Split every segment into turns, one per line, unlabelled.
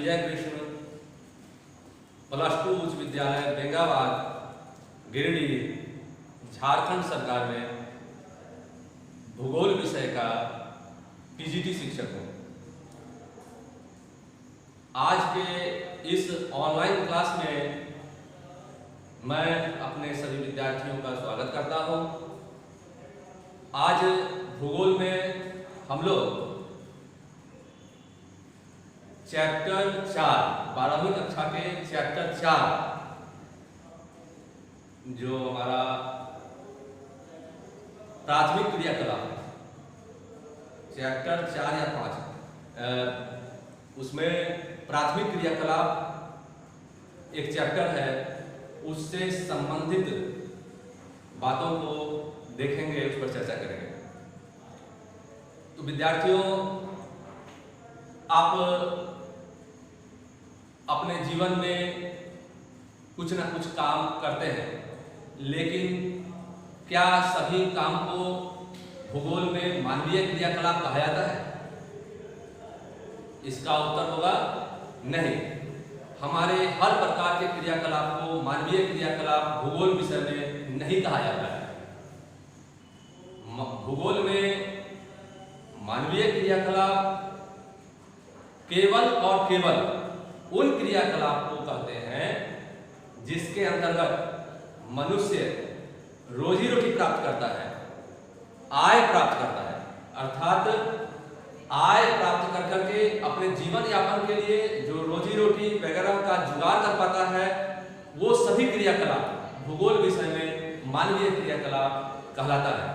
विजय कृष्ण +2 उच्च विद्यालय बेंगाबाद गिरिडीह झारखंड सरकार में भूगोल विषय का पीजीटी शिक्षक हूँ। आज के इस ऑनलाइन क्लास में मैं अपने सभी विद्यार्थियों का स्वागत करता हूँ। आज भूगोल में हम लोग चैप्टर 4 12वीं कक्षा के चैप्टर 4 जो हमारा प्राथमिक क्रियाकलाप है, चैप्टर 4 या 5 उसमें प्राथमिक क्रियाकलाप एक चैप्टर है, उससे संबंधित बातों को देखेंगे, उस पर चर्चा करेंगे। तो विद्यार्थियों, आप अपने जीवन में कुछ ना कुछ काम करते हैं, लेकिन क्या सभी काम को भूगोल में मानवीय क्रियाकलाप कहा जाता है? इसका उत्तर होगा नहीं। हमारे हर प्रकार के क्रियाकलाप को मानवीय क्रियाकलाप भूगोल विषय में नहीं कहा जाता है। भूगोल में मानवीय क्रियाकलाप केवल और केवल उन क्रियाकलाप को कहते हैं जिसके अंतर्गत मनुष्य रोजी रोटी प्राप्त करता है, आय प्राप्त करता है, अर्थात आय प्राप्त कर करके अपने जीवन यापन के लिए जो रोजी रोटी वगैरह का जुगाड़ कर पाता है, वो सभी क्रियाकलाप भूगोल विषय में मानवीय क्रियाकलाप कहलाता है।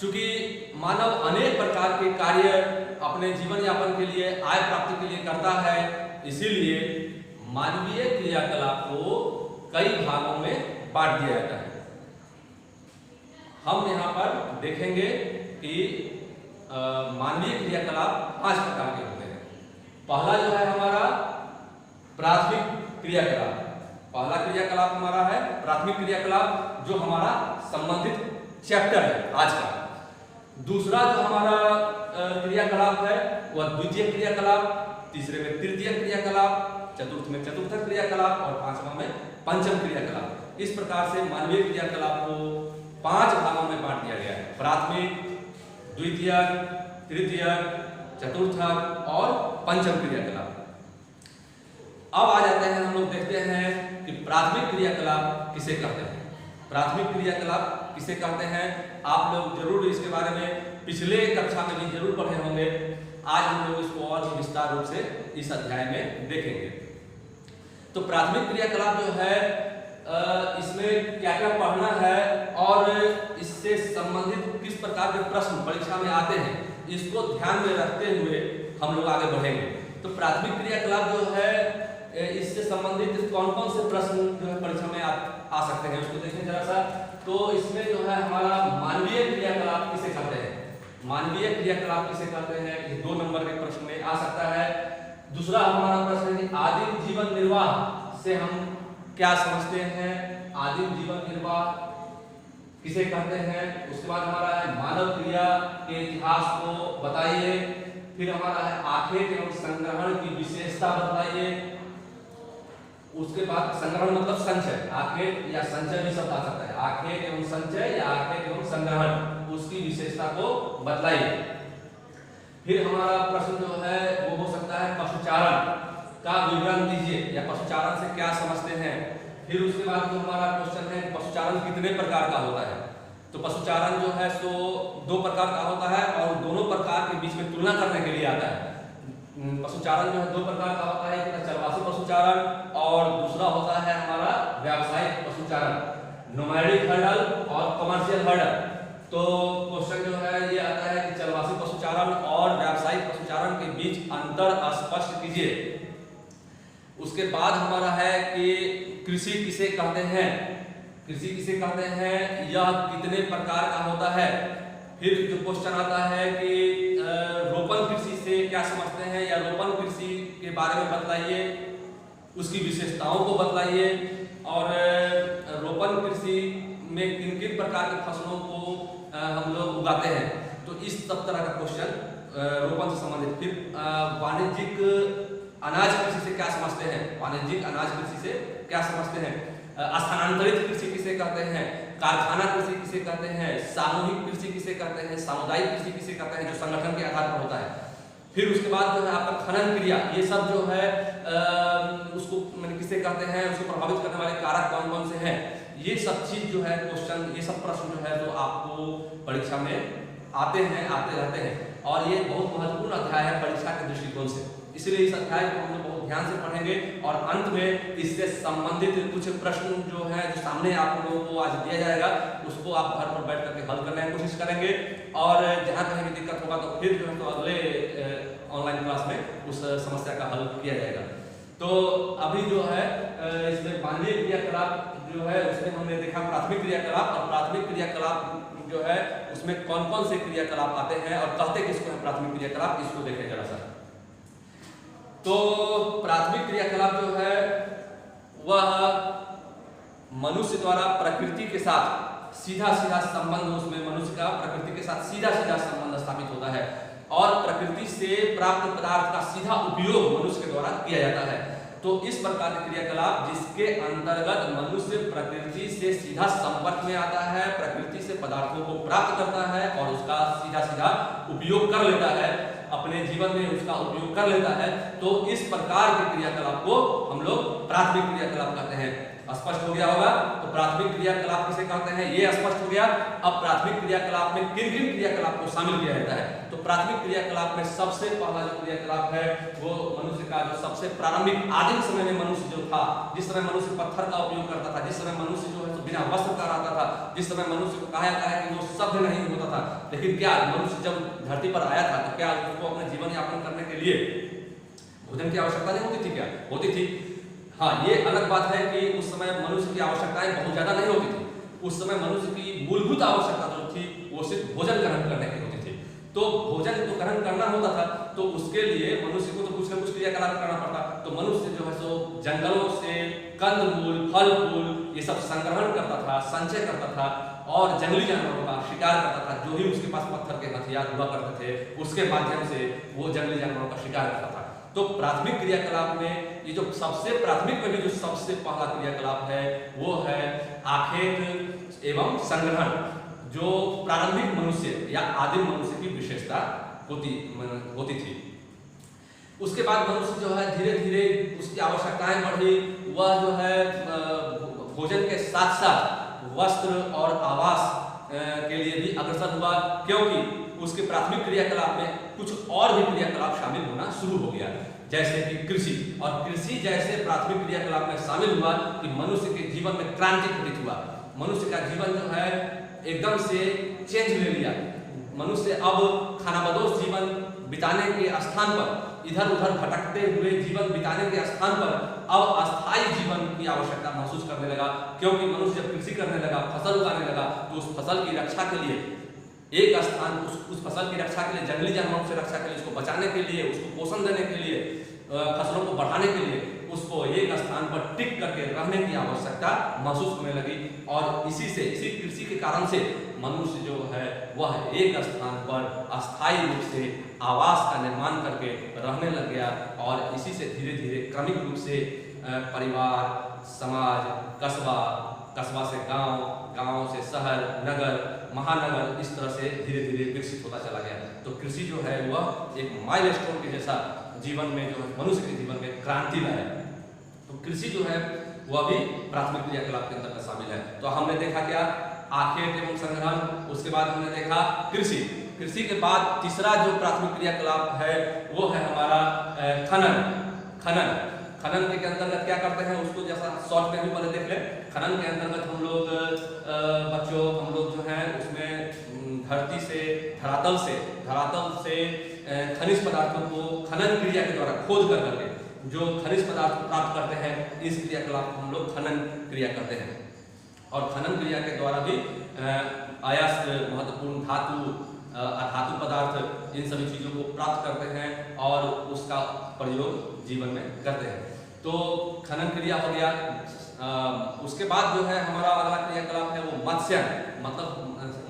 चूंकि मानव अनेक प्रकार के कार्य अपने जीवन यापन के लिए, आय प्राप्ति के लिए करता है, इसीलिए मानवीय क्रियाकलाप को कई भागों में बांट दिया जाता है। हम यहाँ पर देखेंगे कि मानवीय क्रियाकलाप 5 प्रकार के होते हैं। पहला जो है हमारा प्राथमिक क्रियाकलाप। पहला क्रियाकलाप हमारा है प्राथमिक क्रियाकलाप, जो हमारा संबंधित चैप्टर है आज का। दूसरा जो हमारा क्रियाकलाप है वह द्वितीय क्रियाकलाप, तीसरे में तृतीय क्रियाकलाप, चतुर्थ में चतुर्थ क्रियाकलाप और पांचवा में पंचम क्रियाकलाप। इस प्रकार से मानवीय क्रियाकलाप को 5 भागों में बांट दिया गया है: प्राथमिक, द्वितीय, तृतीय, चतुर्थ और पंचम क्रियाकलाप। अब आ जाते हैं, हम लोग देखते हैं कि प्राथमिक क्रियाकलाप किसे कहते हैं। प्राथमिक क्रियाकलाप किसे कहते हैं, आप लोग जरूर इसके बारे में पिछले कक्षा में भी जरूर पढ़े होंगे। आज हम लोग इसको और विस्तार रूप से इस अध्याय में देखेंगे। तो प्राथमिक क्रियाकलाप जो है, इसमें क्या क्या पढ़ना है और इससे संबंधित किस प्रकार के प्रश्न परीक्षा में आते हैं, इसको ध्यान में रखते हुए हम लोग आगे बढ़ेंगे। तो प्राथमिक क्रियाकलाप जो है, इससे संबंधित कौन कौन से प्रश्न जो है परीक्षा में आ सकते हैं, उसको देखें जरा सा। तो इसमें जो है हमारा मानवीय क्रियाकलाप किसे कहते हैं, मानवीय क्रियाकलाप किसे कहते हैं, ये 2 नंबर के प्रश्न में आ सकता है। दूसरा हमारा प्रश्न है कि आदिम जीवन निर्वाह से हम क्या समझते हैं, आदिम जीवन निर्वाह किसे कहते हैं। उसके बाद हमारा है मानव क्रिया के इतिहास को बताइए। फिर हमारा है आखेट एवं संग्रहण की विशेषता बताइए। उसके बाद संग्रहण मतलब संचय, आखेट या संचय भी शब्द आ सकता है, आखेट एवं संचय या आखेट एवं संग्रहण, उसकी विशेषता को बतलाइए। फिर हमारा प्रश्न जो है वो हो सकता है पशुचारण का विवरण दीजिए, या पशुचारण से क्या समझते हैं। फिर उसके बाद जो हमारा क्वेश्चन है पशुचारण कितने प्रकार का होता है। तो पशुचारण जो है सो 2 प्रकार का होता है और दोनों प्रकार के बीच में तुलना करने के लिए आता है। पशुचारण जो है 2 प्रकार का होता है, एक चरवासी पशुचारण और दूसरा होता है हमारा व्यावसायिक पशुचारण, नोमैडिक हर्डल और कमर्शियल हर्डल। तो क्वेश्चन जो है ये आता है कि चरवासी पशुचारण और व्यावसायिक पशुचारण के बीच अंतर स्पष्ट कीजिए। उसके बाद हमारा है कि कृषि किसे कहते हैं, कृषि किसे कहते हैं, यह कितने प्रकार का होता है। फिर जो क्वेश्चन आता है कि रोपण कृषि से क्या समझते हैं, या रोपण कृषि के बारे में बतलाइए, उसकी विशेषताओं को बतलाइए। और रोपण कृषि में किन किन प्रकार के फसलों को हम लोग उगाते हैं। तो इस सब तरह का क्वेश्चन रोपण से संबंधित। फिर वाणिज्यिक अनाज कृषि से क्या समझते हैं, वाणिज्यिक अनाज कृषि से क्या समझते हैं, स्थानांतरित कृषि किसे कहते हैं, कारखाना कृषि किसे कहते हैं, सामूहिक कृषि किसे कहते हैं, सामुदायिक कृषि किसे कहते हैं, जो संगठन के आधार पर होता है। फिर उसके बाद जो है आपका खनन क्रिया, ये सब जो है उसको किसे कहते हैं, उसको प्रभावित करने वाले कारक कौन कौन से हैं, ये सब चीज जो है क्वेश्चन, ये सब प्रश्न जो है जो आपको परीक्षा में आते रहते हैं और ये बहुत महत्वपूर्ण अध्याय है परीक्षा के दृष्टिकोण से। इसलिए इस अध्याय को हम लोग बहुत ध्यान से पढ़ेंगे और अंत में इससे संबंधित कुछ प्रश्न जो है जो सामने आप लोगों को आज दिया जाएगा उसको आप घर पर बैठ करके हल करने की कोशिश करेंगे और जहां कहीं भी दिक्कत होगा तो फिर जो है तो अगले ऑनलाइन क्लास में उस समस्या का हल किया जाएगा। तो अभी जो है इसमें मानवीय क्रियाकलाप जो है उसमें हमने देखा प्राथमिक क्रियाकलाप, और प्राथमिक क्रियाकलाप जो है उसमें कौन कौन से क्रियाकलाप आते हैं और कहते किसको है प्राथमिक क्रियाकलाप, इसको देखें जरा सा। तो प्राथमिक क्रियाकलाप जो है वह मनुष्य द्वारा प्रकृति के साथ सीधा संबंध, उसमें मनुष्य का प्रकृति के साथ सीधा संबंध स्थापित होता है और प्रकृति से प्राप्त पदार्थ का सीधा उपयोग मनुष्य के द्वारा किया जाता है। तो इस प्रकार के क्रियाकलाप जिसके अंतर्गत मनुष्य प्रकृति से सीधा संपर्क में आता है, प्रकृति से पदार्थों को प्राप्त करता है और उसका सीधा उपयोग कर लेता है, अपने जीवन में उसका उपयोग कर लेता है, तो इस प्रकार के क्रियाकलाप को हम लोग प्राथमिक क्रियाकलाप कहते हैं। स्पष्ट हो गया होगा। तो प्राथमिक क्रियाकलाप किसे कहते हैं ये स्पष्ट हो गया। अब प्राथमिक क्रियाकलाप में किन किन क्रियाकलाप को शामिल किया जाता है, तो प्राथमिक क्रियाकलाप में सबसे पहला जो क्रियाकलाप है वो मनुष्य का जो सबसे प्रारंभिक आदिम समय में मनुष्य जो था, जिस समय मनुष्य पत्थर का उपयोग करता था, जिस समय मनुष्य जो है तो बिना वस्त्र का रहता था, जिस समय मनुष्य को कहा जाता है कि वो सभ्य नहीं होता था, लेकिन क्या मनुष्य जब धरती पर आया था तो क्या उसको अपने जीवन यापन करने के लिए भोजन की आवश्यकता नहीं होती थी? क्या होती थी? हाँ, ये अलग बात है कि उस समय मनुष्य की आवश्यकताएं बहुत ज्यादा नहीं होती थी। उस समय मनुष्य की मूलभूत आवश्यकता जो थी वो सिर्फ भोजन ग्रहण करने की होती थी। तो भोजन तो ग्रहण करना होता था, तो उसके लिए मनुष्य को तो कुछ न कुछ क्रियाकलाप करना पड़ता। तो मनुष्य जो है सो जंगलों से कंदमूल, फल फूल ये सब संग्रहण करता था, संचय करता था और जंगली जानवरों का शिकार करता था। जो ही उसके पास पत्थर के हथियार हुआ करते थे उसके माध्यम से वो जंगली जानवरों का शिकार करता था। तो प्राथमिक क्रियाकलाप में ये जो सबसे प्राथमिक में भी जो सबसे पहला क्रियाकलाप है वो है आखेट एवं संग्रहण, जो प्रारंभिक मनुष्य या आदिम मनुष्य की विशेषता होती थी। उसके बाद मनुष्य जो है धीरे धीरे उसकी आवश्यकताएं बढ़ी, वह जो है भोजन के साथ साथ वस्त्र और आवास के लिए भी अग्रसर हुआ, क्योंकि उसके प्राथमिक क्रियाकलाप में कुछ और भी क्रियाकलाप शामिल होना शुरू हो गया, जैसे कि कृषि। और कृषि जैसे प्राथमिक क्रियाकलाप में शामिल हुआ कि मनुष्य के जीवन में क्रांति घटित हुआ। मनुष्य का जीवन जो है एकदम से चेंज ले लिया। मनुष्य अब खानाबदोश जीवन बिताने के स्थान पर, इधर उधर भटकते हुए जीवन बिताने के स्थान पर अब अस्थायी जीवन की आवश्यकता महसूस करने लगा, क्योंकि मनुष्य जब कृषि करने लगा, फसल उगाने लगा, तो उस फसल की रक्षा के लिए एक स्थान, उस फसल की रक्षा के लिए, जंगली जानवरों से रक्षा के लिए, उसको बचाने के लिए, उसको पोषण देने के लिए, फसलों को बढ़ाने के लिए उसको एक स्थान पर टिक करके रहने की आवश्यकता महसूस होने लगी। और इसी कृषि के कारण से मनुष्य जो है वह एक स्थान पर अस्थायी रूप से आवास का निर्माण करके रहने लग गया और इसी से धीरे धीरे क्रमिक रूप से परिवार, समाज, कस्बा से गांव, गांव से शहर, नगर, महानगर, इस तरह से धीरे धीरे विकसित होता चला गया। तो कृषि जो है वह एक माइलस्टोन के जैसा जीवन में जो है मनुष्य के जीवन में क्रांति लाया। तो कृषि जो है वह भी प्राथमिक क्रियाकलाप के अंतर्गत शामिल है। तो हमने देखा क्या, आखेट एवं संग्रहण, उसके बाद हमने देखा कृषि। कृषि के बाद तीसरा जो प्राथमिक क्रियाकलाप है वो है हमारा खनन के अंतर्गत क्या करते हैं उसको जैसा शॉर्ट में भी पहले देख लें। खनन के अंतर्गत हम लोग जो है उसमें धरातल से खनिज पदार्थों को खनन क्रिया के द्वारा खोद करके जो खनिज पदार्थ प्राप्त करते हैं, इस क्रियाकलाप को हम लोग खनन क्रिया करते हैं। और खनन क्रिया के द्वारा भी अयस्क, महत्वपूर्ण धातु, अधातु पदार्थ, इन सभी चीजों को प्राप्त करते हैं और उसका प्रयोग जीवन में करते हैं। तो खनन क्रिया हो गया। उसके बाद जो है हमारा अगला क्रियाकलाप है वो मत्स्य, मतलब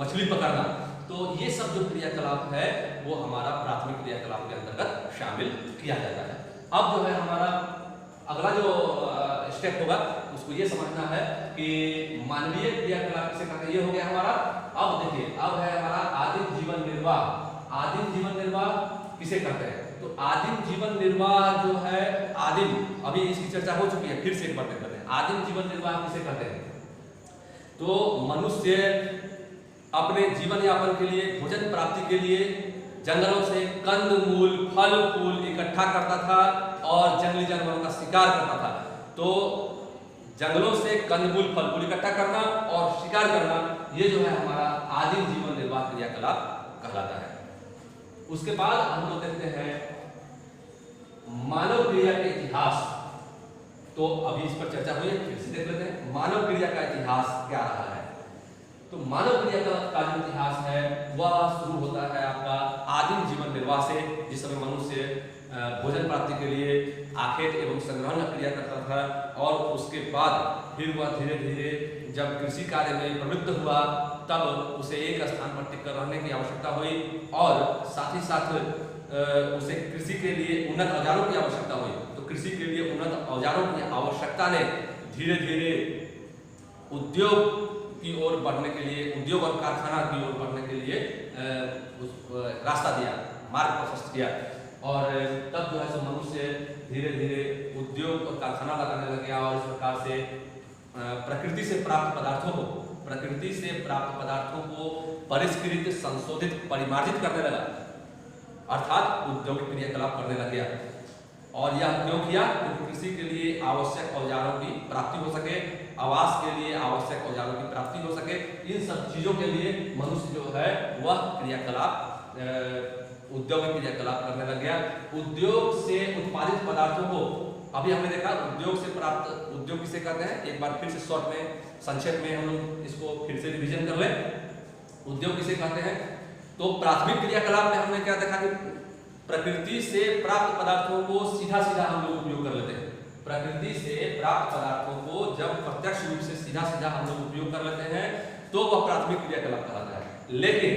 मछली पकड़ना। तो ये सब जो क्रियाकलाप है वो हमारा प्राथमिक क्रियाकलाप के अंतर्गत शामिल किया जाता है। अब जो है हमारा अगला जो स्टेप होगा उसको ये समझना है कि मानवीय क्रियाकलाप किसे कहते हैं। ये हो गया हमारा। अब देखिए, अब है हमारा आदिम जीवन निर्वाह। आदिम जीवन निर्वाह किसे कहते हैं? तो आदिम जीवन निर्वाह जो है, आदिम, अभी इसकी चर्चा हो चुकी है, फिर से एक बार करते हैं। आदिम जीवन निर्वाह किसे कहते हैं? तो मनुष्य अपने जीवन यापन के लिए, भोजन प्राप्ति के लिए जंगलों से कंद मूल, फल फूल इकट्ठा करता था और जंगली जानवरों का शिकार करता था। तो जंगलों से कंदमूल, फल फूल इकट्ठा करना और शिकार करना, ये जो है हमारा आदिम जीवन निर्वाह क्रियाकलाप कहलाता है। उसके बाद हम लोग देखते हैं मानव क्रिया के इतिहास। तो अभी इस पर चर्चा हुई है, फिर से देख लेते हैं मानव क्रिया का इतिहास क्या रहा है। तो मानव क्रिया का जो इतिहास है वह शुरू होता है आपका आदिम जीवन निर्वाह से, जिस समय मनुष्य भोजन प्राप्ति के लिए आखेट एवं संग्रहण क्रिया करता था, और उसके बाद फिर वह धीरे धीरे जब कृषि कार्य में प्रवृत्त हुआ तब उसे एक स्थान पर टिक कर रहने की आवश्यकता हुई, और साथ ही साथ उसे कृषि के लिए उन्नत औजारों की आवश्यकता हुई। तो कृषि के लिए उन्नत औजारों की आवश्यकता ने धीरे धीरे उद्योग की ओर बढ़ने के लिए, उद्योग और कारखाना की ओर बढ़ने के लिए रास्ता दिया, मार्ग प्रशस्त किया। और तब जो है सो मनुष्य धीरे धीरे उद्योग और कारखाना लगाने लग गया, और इस प्रकार से प्रकृति से प्राप्त पदार्थों को परिष्कृत, संशोधित, परिमार्जित करने लगा, अर्थात औद्योगिक क्रियाकलाप करने लग गया। और यह क्यों किया? क्योंकि कृषि के लिए आवश्यक औजारों की प्राप्ति हो सके, आवास के लिए आवश्यक औजारों की प्राप्ति हो सके, इन सब चीजों के लिए मनुष्य जो है वह क्रियाकलाप, औद्योगिक क्रियाकलाप करने लग गया। उद्योग से उत्पादित पदार्थों को, अभी हमने देखा उद्योग से प्राप्त, उद्योग किसे कहते हैं, एक बार फिर से शॉर्ट में, संक्षेप में हम लोग इसको फिर से रिवीजन कर लें। उद्योग किसे कहते हैं? तो प्राथमिक क्रियाकलाप में हमने क्या देखा कि प्रकृति से प्राप्त पदार्थों को सीधा सीधा हम लोग उपयोग कर लेते हैं। प्रकृति से प्राप्त पदार्थों को जब प्रत्यक्ष रूप से सीधा सीधा हम लोग उपयोग कर लेते हैं तो वह प्राथमिक क्रियाकलाप कहलाता है। लेकिन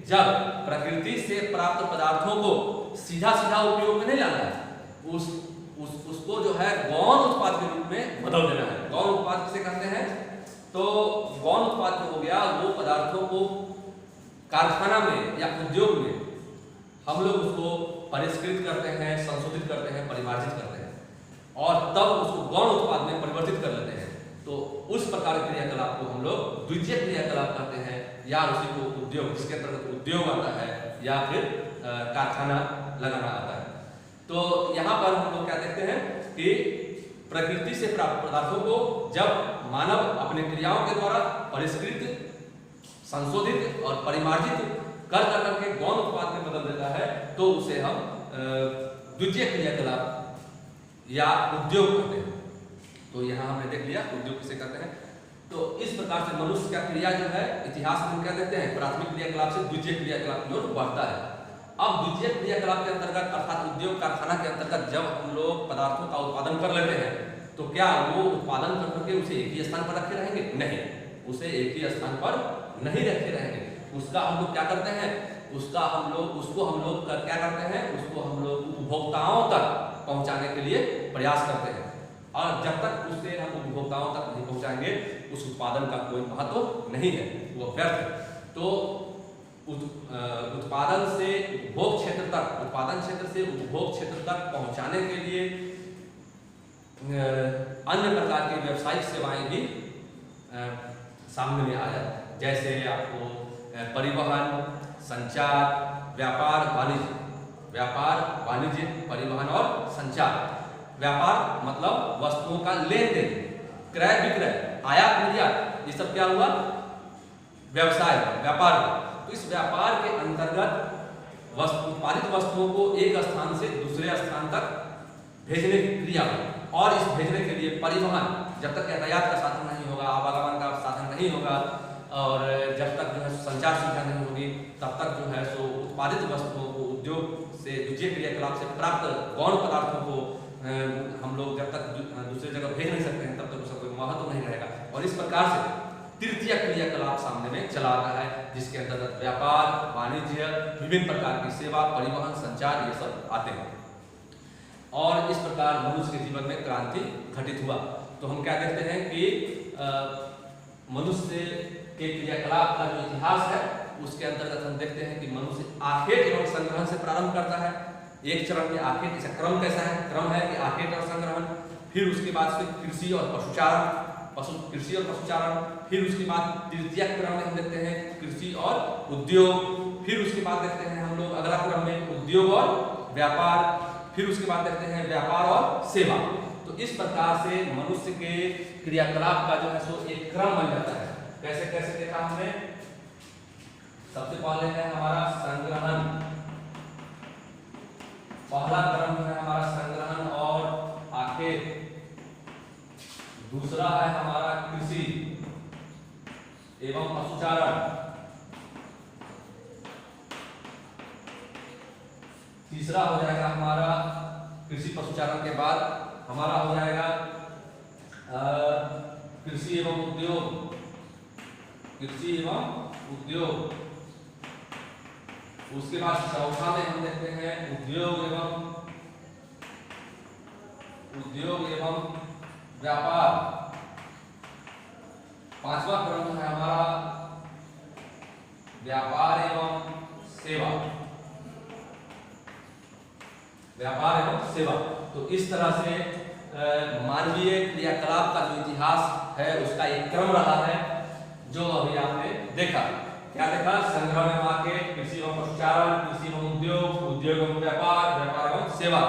जब प्रकृति से प्राप्त पदार्थों को सीधा सीधा उपयोग में नहीं लाना है, उसको जो है गौण उत्पाद के रूप में बदल देना है। गौण उत्पाद किसे कहते हैं? तो गौण उत्पाद जो हो गया, वो पदार्थों को कारखाना में या उद्योग में हम लोग उसको परिष्कृत करते हैं, संशोधित करते हैं, परिमार्जित करते हैं, और तब उसको गौण उत्पाद में परिवर्तित कर लेते हैं। तो उस प्रकार के क्रियाकलाप को हम लोग द्वितीयक क्रियाकलाप करते हैं, या उसी को उद्योग, जिसके अंतर्गत उद्योग आता है या फिर कारखाना लगाना आता है। तो यहाँ पर हम लोग क्या देखते हैं कि प्रकृति से प्राप्त पदार्थों को जब मानव अपने क्रियाओं के द्वारा परिष्कृत, संशोधित और परिमार्जित कर करके गौण उत्पाद में बदल देता है, तो उसे हम द्वितीयक क्रियाकलाप या उद्योग कहते हैं। तो यहाँ हमने देख लिया उद्योग किसे कहते हैं। तो इस प्रकार से मनुष्य का क्रिया जो है, इतिहास में क्या देखते हैं, प्राथमिक क्रियाकलाप से द्वितीयक क्रियाकलाप की ओर बढ़ता है। अब द्वितीयक क्रियाकलाप के अंतर्गत, अर्थात उद्योग कारखाना के अंतर्गत जब हम लोग पदार्थों का उत्पादन कर लेते हैं, तो क्या वो उत्पादन कर करके उसे एक ही स्थान पर रखे रहेंगे? नहीं, उसे एक ही स्थान पर नहीं रखे रहेंगे। उसका हम लोग क्या करते हैं, उसको हम लोग क्या करते हैं, उसको हम लोग उपभोक्ताओं तक पहुंचाने के लिए प्रयास करते हैं। और जब तक उसे हम उपभोक्ताओं तक नहीं पहुंचाएंगे, उस उत्पादन का कोई महत्व नहीं है, वो व्यर्थ है। तो उत्पादन से उपभोग क्षेत्र तक, उत्पादन क्षेत्र से उपभोग क्षेत्र तक पहुंचाने के लिए अन्य प्रकार की व्यावसायिक सेवाएं भी सामने में आ जाती हैं, जैसे आपको परिवहन, संचार, व्यापार वाणिज्य, परिवहन और संचार। व्यापार मतलब वस्तुओं का लेन देन, क्रय विक्रय, आयात निर्यात, ये सब क्या हुआ? व्यवसाय, व्यापार। तो इस व्यापार के अंतर्गत उत्पादित वस्तुओं को एक स्थान से दूसरे स्थान तक भेजने की क्रिया, और इस भेजने के लिए परिवहन, जब तक यातायात का साधन नहीं होगा, आवागमन का साधन नहीं होगा, और जब तक जो है संचार सुविधा नहीं होगी, तब तक जो है सो उत्पादित वस्तुओं को उद्योग से, द्वितीय क्रियाकलाप से प्राप्त गौण पदार्थों को हम लोग जब तक दूसरी जगह भेज नहीं सकते हैं, तब तक उसका कोई महत्व नहीं रहेगा। और इस प्रकार से तृतीय क्रियाकलाप सामने में चला आता है, जिसके अंतर्गत व्यापार, वाणिज्य, विभिन्न प्रकार की सेवा, परिवहन, संचार, ये सब आते हैं। और इस प्रकार मनुष्य के जीवन में क्रांति घटित हुआ। तो हम क्या देखते हैं कि मनुष्य के क्रियाकलाप का जो इतिहास है उसके अंतर्गत हम देखते हैं कि मनुष्य आखेट एवं संग्रहण से प्रारंभ करता है। एक चरण में आखेट, इसका क्रम कैसा है? क्रम है कि आखेट और संग्रहण, फिर उसके बाद से कृषि और पशुचारण, कृषि और पशुचारण, फिर उसके बाद तृतीय क्रम में हम देखते हैं कृषि और उद्योग, फिर उसके बाद देखते हैं हम लोग अगला क्रम में उद्योग और व्यापार, फिर उसके बाद देखते हैं व्यापार और सेवा। तो इस प्रकार से मनुष्य के क्रियाकलाप का जो है सो एक क्रम बन जाता है। कैसे कैसे देखा हमने? सबसे पहले है हमारा संग्रहण, पहला क्रम है हमारा संग्रहण और आखेट, दूसरा है हमारा कृषि एवं पशुचारण, तीसरा हो जाएगा हमारा कृषि पशुचारण के बाद हमारा हो जाएगा कृषि एवं उद्योग, कृषि एवं उद्योग। उसके बाद चौथा में हम देखते हैं उद्योग एवं व्यापार। पांचवा क्रम है हमारा व्यापार एवं सेवा, व्यापार एवं सेवा। तो इस तरह से मानवीय क्रियाकलाप का जो इतिहास है उसका एक क्रम रहा है, जो अभी आपने देखा। क्या देखा? संग्रहण एवं आखेट, कृषि एवं पशुचारण, कृषि एवं उद्योग, उद्योग एवं व्यापार, व्यापार एवं सेवा।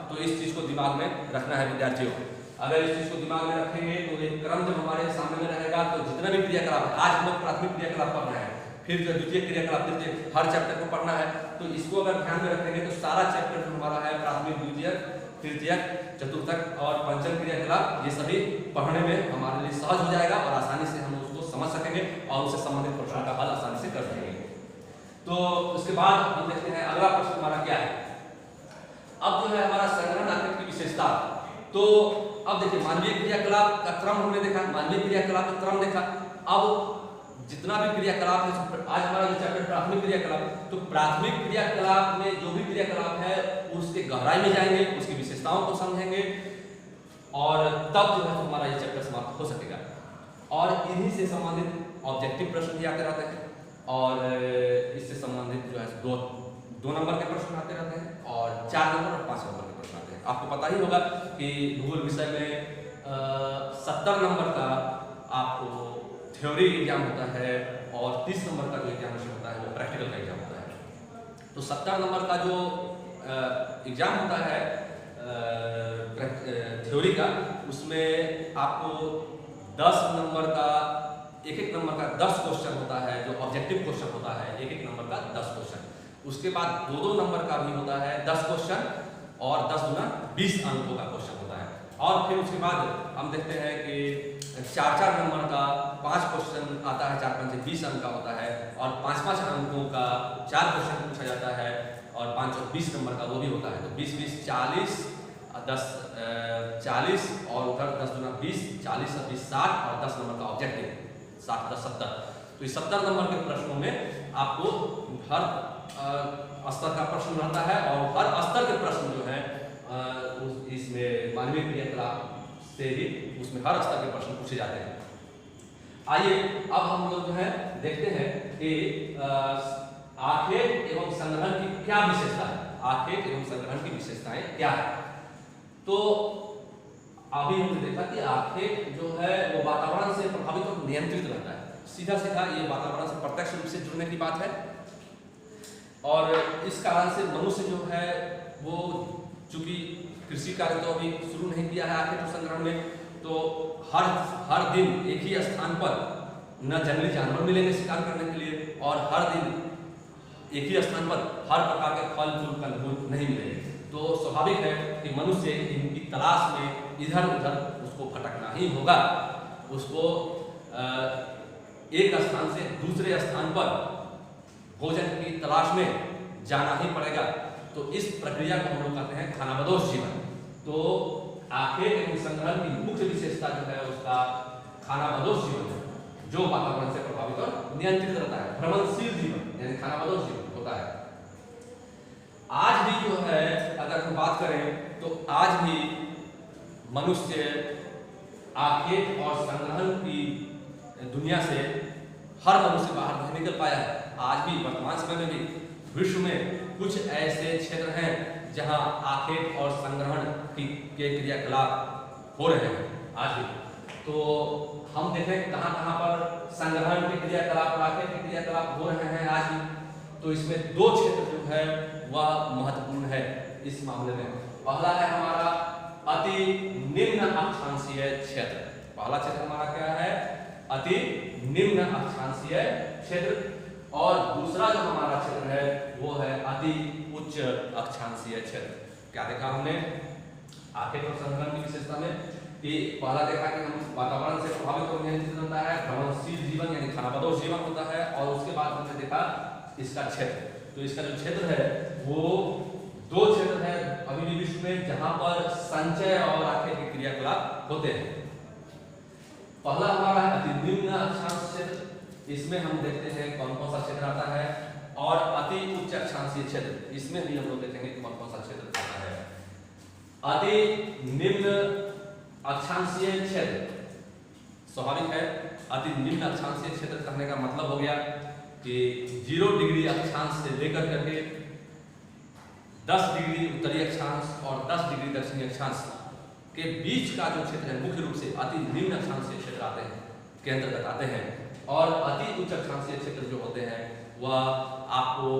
तो इस चीज को दिमाग में रखना है विद्यार्थियों। अगर इस चीज को दिमाग में रखेंगे तो एक क्रम जब हमारे सामने में रहेगा तो जितना भी क्रियाकलाप है, आज हम लोग प्राथमिक क्रियाकलाप पढ़ रहे हैं, फिर जो द्वितीय क्रियाकलाप, तृतीय, हर चैप्टर को पढ़ना है। तो इसको अगर ध्यान में रखेंगे तो सारा चैप्टर जो हमारा है प्राथमिक, द्वितीय, तृतीय, चतुर्थक और पंचम क्रियाकलाप, ये सभी पढ़ने में हमारे लिए सहज हो जाएगा और आसानी से हम उसको समझ सकेंगे और उससे संबंधित प्रश्नों का हल आसानी से कर सकेंगे। तो उसके बाद हम देखते हैं अगला प्रश्न हमारा क्या है। अब जो है हमारा संग्रहण आखेट की विशेषता। तो अब देखिए मानवीय क्रियाकलाप का क्रम हमने देखा, मानवीय क्रियाकलाप का क्रम देखा। अब जितना भी क्रियाकलाप है, आज हमारा जो चैप्टर प्राथमिक क्रियाकलाप, तो प्राथमिक क्रियाकलाप में जो भी क्रियाकलाप है उसके गहराई में जाएंगे, उसकी विशेषताओं को समझेंगे और तब जो है हमारा ये चैप्टर समाप्त हो सकेगा। और इन्हीं से संबंधित ऑब्जेक्टिव प्रश्न भी आते रहते हैं और इससे संबंधित जो है दो नंबर के प्रश्न आते रहते हैं और 4 नंबर और 5 नंबर के प्रश्न आते हैं। आपको पता ही होगा कि भूगोल विषय में 70 नंबर का आपको थ्योरी एग्जाम होता है और 30 नंबर का जो एग्जामिनेशन होता है वो प्रैक्टिकल का एग्जाम होता है। तो 70 नंबर का जो एग्जाम होता है थ्योरी का, उसमें आपको 10 नंबर का, एक नंबर का 10 क्वेश्चन होता है जो ऑब्जेक्टिव क्वेश्चन होता है, एक नंबर का 10 क्वेश्चन। उसके बाद 2 नंबर का भी होता है 10 क्वेश्चन और 10 गुना 20 अंकों का क्वेश्चन होता है। और फिर उसके बाद हम देखते हैं कि 4 नंबर का 5 क्वेश्चन आता है, 4 5 20 अंक का होता है और 5 अंकों का 4 क्वेश्चन पूछा जाता है और 5 और 20 नंबर का वो भी होता है। तो 20 20 40, 10 40 और उधर 10 गुना 20, 40 और 20 60 और 10 नंबर का ऑब्जेक्टिव 60 10 70। तो इस 70 नंबर के प्रश्नों में आपको हर स्तर का प्रश्न रहता है और हर स्तर के प्रश्न जो है इसमें मानवीय क्रियाकलाप से ही उसमें हर स्तर के प्रश्न पूछे जाते हैं। आइए अब हम लोग जो है देखते हैं कि आखेट एवं संग्रहण की क्या विशेषता है, आखेट एवं संग्रहण की विशेषताएं क्या है। तो अभी हमने देखा कि आखेट जो है वो वातावरण से प्रभावित और नियंत्रित रहता है। सीधा सीधा ये वातावरण से प्रत्यक्ष रूप से जुड़ने की बात है और इस कारण से मनुष्य जो है वो, चूंकि कृषि कार्य तो अभी शुरू नहीं किया है आखेट और संग्रहण में, तो हर दिन एक ही स्थान पर न जंगली जानवर मिलेंगे शिकार करने के लिए और हर दिन एक ही स्थान पर हर प्रकार के फल फूल कंदमूल नहीं मिलेंगे। तो स्वाभाविक है कि मनुष्य इनकी तलाश में इधर उधर उसको भटकना ही होगा, उसको एक स्थान से दूसरे स्थान पर भोजन की तलाश में जाना ही पड़ेगा। तो इस प्रक्रिया को हम लोग कहते हैं खानाबदोश जीवन। तो आखेट एवं संग्रहण की मुख्य विशेषता जो है उसका खानाबदोश जीवन है, जो वातावरण से प्रभावित और नियंत्रित रहता है, भ्रमणशील जीवन यानी खानाबदोश जीवन होता है। आज भी जो है अगर हम बात करें तो आज भी मनुष्य आखेट और संग्रहण की दुनिया से हर मनुष्य बाहर नहीं निकल पाया है। आज भी वर्तमान समय में भी विश्व में कुछ ऐसे क्षेत्र हैं जहां आखेट और संग्रहण के क्रियाकलाप हो रहे हैं आज भी। तो हम देखें कहां कहां पर संग्रहण के क्रियाकलाप और आखेट के क्रियाकलाप हो रहे हैं आज भी। तो इसमें दो क्षेत्र जो है वह महत्वपूर्ण है इस मामले में। पहला है हमारा अति निम्न अक्षांशीय क्षेत्र। पहला क्षेत्र हमारा क्या है? अति निम्न अक्षांशीय क्षेत्र। और दूसरा जो हमारा क्षेत्र है वो है अति उच्च अक्षांशीय क्षेत्र। क्या देखा हमने आखेट और संग्रहण की विशेषता में कि पहला देखा कि हम वातावरण से प्रभावित और नियंत्रित होता है, भ्रमणशील जीवन यानी खानाबदोश जीवन होता है। और उसके बाद हमने देखा इसका क्षेत्र। तो इसका जो क्षेत्र है वो दो क्षेत्र है अभी भी विश्व में जहां पर संचय और आखेट के क्रियाकलाप होते हैं। पहला हमारा है अति निम्न अक्षांश क्षेत्र। इसमें हम देखते हैं कौन कौन सा क्षेत्र आता है। और अति उच्च अक्षांशीय क्षेत्र, इसमें भी हम लोग देखेंगे कौन कौन सा क्षेत्र आता है। अति निम्न अक्षांशीय क्षेत्र स्वाभाविक है। अति निम्न अक्षांशीय क्षेत्र कहने का मतलब हो गया कि 0 डिग्री अक्षांश से लेकर करके 10 डिग्री उत्तरी अक्षांश और 10 डिग्री दक्षिणी अक्षांश के बीच का जो क्षेत्र है मुख्य रूप से अति निम्न अक्षांशीय क्षेत्र आते हैं के अंतर्गत आते हैं। और अति उच्च अक्षांशीय क्षेत्र जो होते हैं वह आपको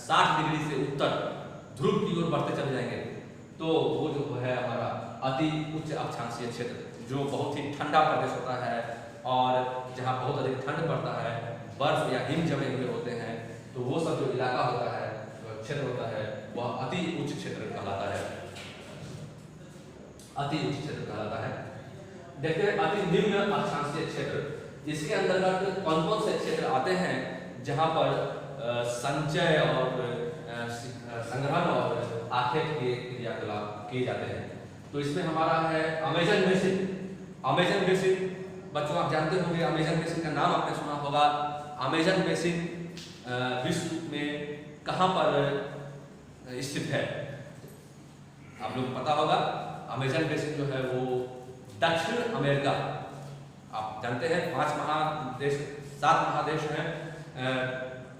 60 डिग्री से उत्तर ध्रुव की ओर बढ़ते चले जाएंगे। तो वो जो है हमारा अति उच्च अक्षांशीय क्षेत्र जो बहुत ही ठंडा प्रदेश होता है और जहाँ बहुत अधिक ठंड पड़ता है, बर्फ या हिम जमे हुए होते हैं। तो वो सब जो इलाका होता है, जो क्षेत्र होता है वह अति उच्च क्षेत्र कहलाता है। अति उच्च क्षेत्र कहलाता है। देखते हैं अति निम्न अक्षांशीय क्षेत्र, इसके अंतर्गत कौन कौन से क्षेत्र आते हैं जहां पर संचय और संग्रहण और आखेट के क्रियाकलाप किए जाते हैं। तो इसमें हमारा है अमेजन बेसिन। अमेजन बेसिन बच्चों आप जानते होंगे, अमेजन बेसिन का नाम आपने सुना होगा। अमेजन बेसिन विश्व में कहां पर स्थित है आप लोग पता होगा। अमेजन बेसिन जो है वो दक्षिण अमेरिका, आप जानते हैं 5 महादेश 7 महादेश हैं,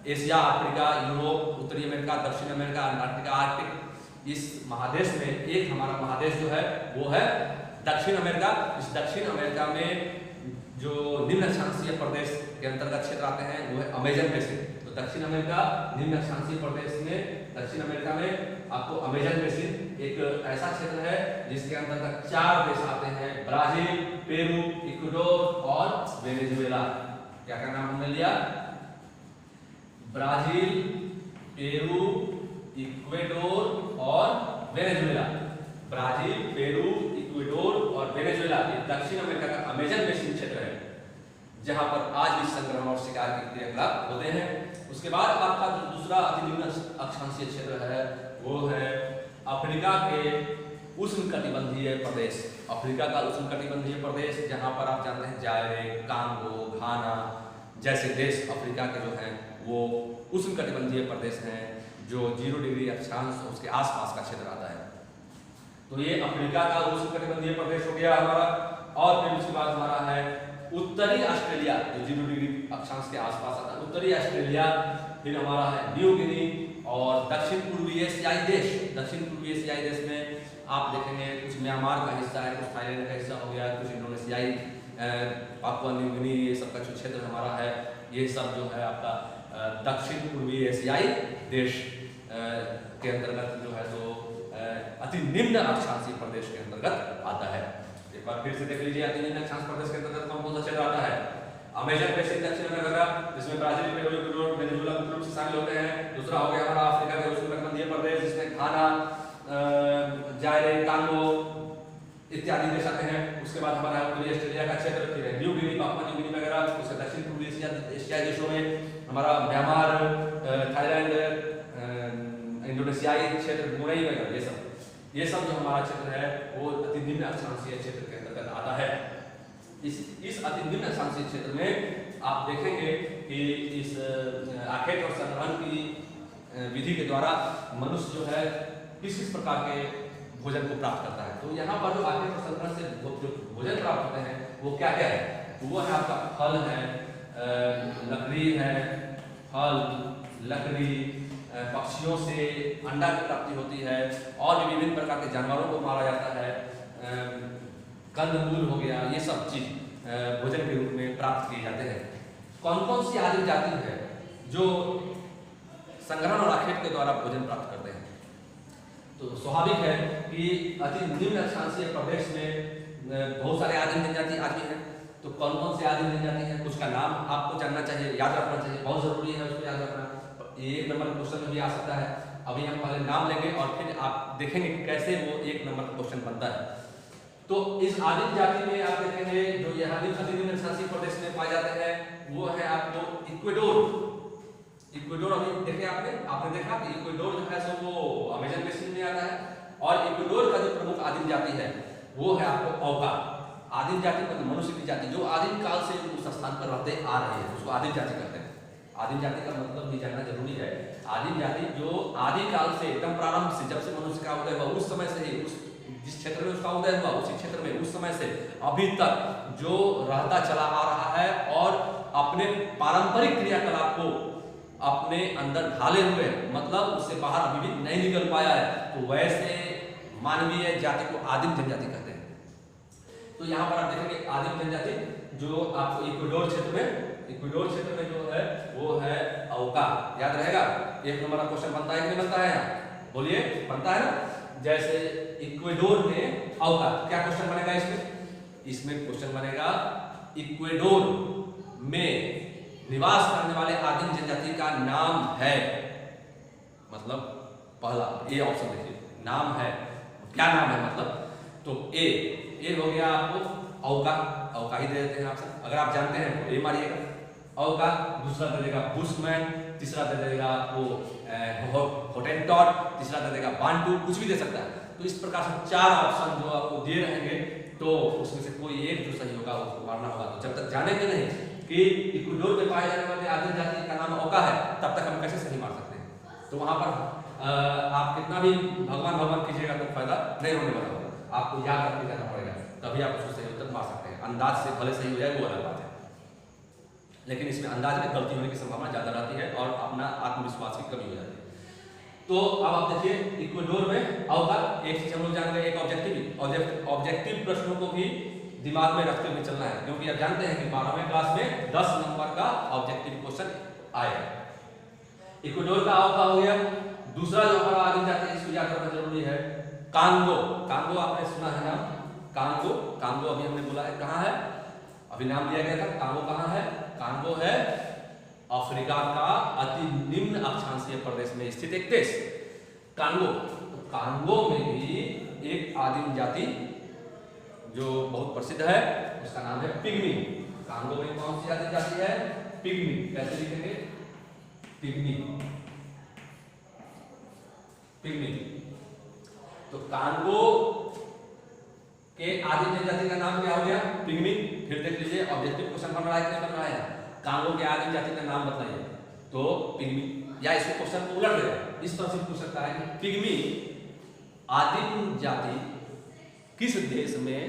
एशिया, अफ्रीका, यूरोप, उत्तरी अमेरिका, दक्षिण अमेरिका, अंटार्कटिका, आर्कटिक। इस महादेश में एक हमारा महादेश जो है वो है दक्षिण अमेरिका। इस दक्षिण अमेरिका में जो निम्न अक्षांशीय प्रदेश के अंतर्गत क्षेत्र आते हैं वो है अमेजन बेसिन। तो दक्षिण अमेरिका निम्न अक्षांशीय प्रदेश में दक्षिण अमेरिका में आपको अमेजन बेसिन एक ऐसा क्षेत्र है जिसके अंतर्गत 4 देश आते हैं, ब्राजील, पेरू, इक्वाडोर और वेनेजुएला। क्या क्या नाम हमने लिया? ब्राजील, पेरू, इक्वाडोर और वेनेजुएला। ब्राजील, पेरू, इक्वाडोर और वेनेजुएला ये दक्षिण अमेरिका का अमेजन बेसिन क्षेत्र है जहां पर आज भी संग्रहण और शिकार के क्रियाकलाप होते हैं। उसके बाद आपका जो दूसरा अति निम्न अक्षांशीय क्षेत्र है वो है अफ्रीका के उष्णकटिबंधीय प्रदेश। अफ्रीका का उष्णकटिबंधीय प्रदेश जहां पर आप जानते हैं जायरे, कांगो, घाना जैसे देश अफ्रीका के जो हैं वो उष्णकटिबंधीय प्रदेश हैं जो 0 डिग्री अक्षांश और उसके आसपास का क्षेत्र आता है। तो ये अफ्रीका का उष्णकटिबंधीय प्रदेश हो गया हमारा। और फिर उसके बाद हमारा है उत्तरी ऑस्ट्रेलिया जो 0 डिग्री अक्षांश के आसपास आता है। उत्तरी ऑस्ट्रेलिया, फिर हमारा है न्यू गिनी और दक्षिण पूर्वी एशियाई देश। दक्षिण पूर्वी एशियाई देश में आप देखेंगे कुछ म्यांमार का हिस्सा है, कुछ थाईलैंड का हिस्सा हो गया, कुछ इंडोनेशियाई, पापुआ न्यू गिनी, ये सब का जो क्षेत्र हमारा है ये सब जो है आपका दक्षिण पूर्वी एशियाई देश के अंतर्गत जो है तो अति निम्न अक्षांशीय प्रदेश के अंतर्गत आता है। एक बार फिर से देख लीजिए अति निम्न अक्षांश प्रदेश के अंतर्गत कौन कौन सा क्षेत्र आता है। अमेजन बेसिन दक्षिण अमेरिका जिसमें ब्राजील, पेरू, इक्वाडोर, वेनेजुएला मुख्य रूप से शामिल होते हैं। दूसरा हो गया हमारा अफ्रीका के उष्णकटिबंधीय प्रदेश जिसमें घाना, जायरे, कांगो इत्यादि देश आते हैं। उसके बाद हमारा उत्तरी ऑस्ट्रेलिया का क्षेत्र, फिर New Guinea, Papua New Guinea वगैरह। उसके दक्षिण पूर्वी एशियाई देशों में हमारा म्यांमार, थाईलैंड, इंडोनेशियाई क्षेत्र, ब्रुनेई वगैरह ये सब जो हमारा क्षेत्र है वो अति निम्न अक्षांशीय क्षेत्र के अंतर्गत आता है। इस अति निम्न अक्षांशीय क्षेत्र में आप देखेंगे कि इस आखेट और संग्रहण की विधि के द्वारा मनुष्य जो है किस किस प्रकार के भोजन को प्राप्त करता है। तो यहाँ पर जो आर्किया संग्रह से जो भोजन प्राप्त होते हैं वो क्या क्या है, वो है आपका फल है, लकड़ी है, फल लकड़ी, पक्षियों से अंडा की प्राप्ति होती है और भी विभिन्न प्रकार के जानवरों को मारा जाता है, कंदमूल हो गया, ये सब चीज भोजन के रूप में प्राप्त किए जाते हैं। कौन कौन सी आदिम जाति है जो संग्रहण और आखेट के द्वारा भोजन प्राप्त करते हैं। तो स्वाभाविक है कि अति निम्न अक्षांशीय प्रदेश में बहुत सारे आदिम जनजाति आदमी हैं। तो कौन कौन से आदिम जनजाति हैं, उसका नाम आपको जानना चाहिए, याद रखना चाहिए, बहुत जरूरी है उसको याद रखना। ये 1 नंबर क्वेश्चन में भी आ सकता है। अभी हम पहले नाम लेंगे और फिर आप देखेंगे कैसे वो 1 नंबर का क्वेश्चन बनता है। तो इस आदिम जाति में आप देखेंगे जो ये आदिम अति निम्न अक्षांशीय प्रदेश में पाए जाते हैं वो है आपको इक्वेडोर। इक्वेडोर अभी देखे आपने देखा कि इक्वेडोर जो है सो वो अमेजन बेसिन में आता है। और इक्वेडोर का जो प्रमुख आदिम जाति है वो है आपको औका। आदिम जाति मतलब मनुष्य की जाति जो आदिम काल से उस स्थान पर रहते आ रहे हैं उसको आदिम जाति कहते हैं। आदिम जाति का मतलब भी जानना जरूरी है। आदिम जाति जो आदि काल से एकदम प्रारंभ से जब से मनुष्य का उदय हुआ उस समय से ही उस जिस क्षेत्र में उसका उदय हुआ उसी क्षेत्र में उस समय से अभी तक जो रहता चला आ रहा है और अपने पारंपरिक क्रियाकलाप को अपने अंदर ढाले हुए मतलब उससे बाहर अभी भी नहीं निकल पाया है, तो वैसे मानवीय जाति को आदिम जनजाति कहते हैं। तो यहाँ पर आप देखेंगे आदिम जनजाति जो आपको इक्वेडोर क्षेत्र में जो है वो है औका। याद रहेगा 1 नंबर का क्वेश्चन बनता है कि नहीं बनता है, यहाँ बोलिए बनता है ना। जैसे इक्वेडोर में औका, क्या क्वेश्चन बनेगा इसमें क्वेश्चन बनेगा इक्वेडोर में निवास करने वाले आदिम जनजाति का नाम है, मतलब पहला ए ऑप्शन देखिए नाम है, क्या नाम है मतलब, तो ए हो गया आपको औका ही दे देते हैं ऑप्शन। अगर आप जानते हैं तो ए मारिएगा औका, दूसरा दे देगा बुशमैन, तीसरा दे देगा आपको होटेंटॉट, तीसरा दे देगा बांटू, कुछ भी दे सकता है। तो इस प्रकार से 4 ऑप्शन जो आपको दे रहेंगे तो उसमें से कोई एक जो सही होगा उसको मारना होगा। तो जब तक जानेंगे नहीं कि इक्वेडोर में पाए जाने वाले आदिम जाति का नाम औका है तब तक हम कैसे सही मार सकते हैं। तो वहां पर आप कितना भी भगवान कीजिएगा तो फायदा नहीं होने वाला होगा, आपको याद रख के जाना पड़ेगा तभी आप उसको सही उत्तर मार सकते हैं। अंदाज से भले सही हो जाए वो अलग बात है, लेकिन इसमें अंदाज में गलती होने की संभावना ज्यादा रहती है और अपना आत्मविश्वास की कमी हो जाती है। तो अब आप देखिए इक्वेडोर में औका, एक चीज हम लोग जान गए, एक ऑब्जेक्टिव प्रश्नों को भी दिमाग में रखते हुए चलना है, क्योंकि आप जानते हैं कि 12वें क्लास में 10 नंबर का ऑब्जेक्टिव क्वेश्चन आएगा। इक्वेडोर का औका हो गया। दूसरा जो हमारा आदिम जाति है इसको याद रखना जरूरी है कांगो। कांगो आपने सुना है ना, कांगो अभी हमने बोला है कहाँ है, अभी नाम लिया गया था। कांगो कहाँ है, कांगो है अफ्रीका का अति निम्न अक्षांशीय प्रदेश में स्थित एक देश कांगो। तो कांगो में भी एक आदिम जाति जो बहुत प्रसिद्ध है उसका नाम है पिग्मी। कांगो में कौन सी आदिम जाति है, पिग्मी। कैसे लिखेंगे, पिग्मी। तो कांगो के आदिम जनजाति का नाम क्या हो गया, पिग्मी। फिर देख लीजिए ऑब्जेक्टिव क्वेश्चन बन रहा है कि नहीं बन रहा है, कांगो के आदिम जाति का नाम बताइए, तो पिग्मी। या इसको क्वेश्चन को उलट देगा, इस तरह से पूछ सकता है कि पिग्मी आदिम जाति किस देश में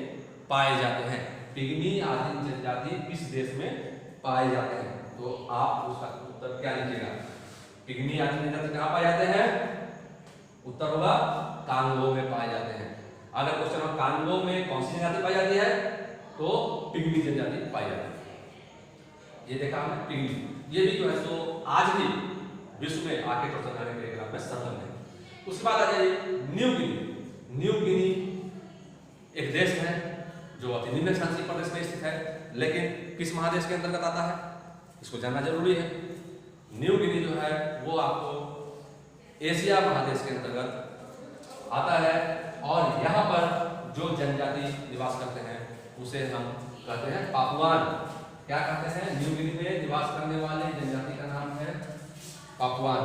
पाए जाते हैं, पिग्मी आदिम जनजाति किस देश में पाए जाते हैं। तो आप उसका उत्तर क्या लीजिएगा, पिग्मी आदिम जनजाति कहाँ पाए जाते हैं, उत्तर होगा कांगो में पाए जाते हैं। अगर क्वेश्चन हो कांगो में कौन सी जनजाति पाई जाती है तो पिग्मी जनजाति पाई जाती है। ये देखा हमने पिग्मी। ये भी जो है सो आज भी विश्व में आके क्वेश्चन आने के ग्राफ में संलग्न है। उसके बाद आ जाइए न्यू गिनी। न्यू गिनी एक देश है जो अति निम्न अक्षांशीय प्रदेश में स्थित है, लेकिन किस महादेश के अंतर्गत आता है इसको जानना जरूरी है। न्यू गिनी जो है वो आपको एशिया महादेश के अंतर्गत आता है और यहाँ पर जो जनजाति निवास करते हैं उसे हम कहते हैं पापुआन। क्या कहते हैं, न्यू गिनी में निवास करने वाले जनजाति का नाम है पापुआन।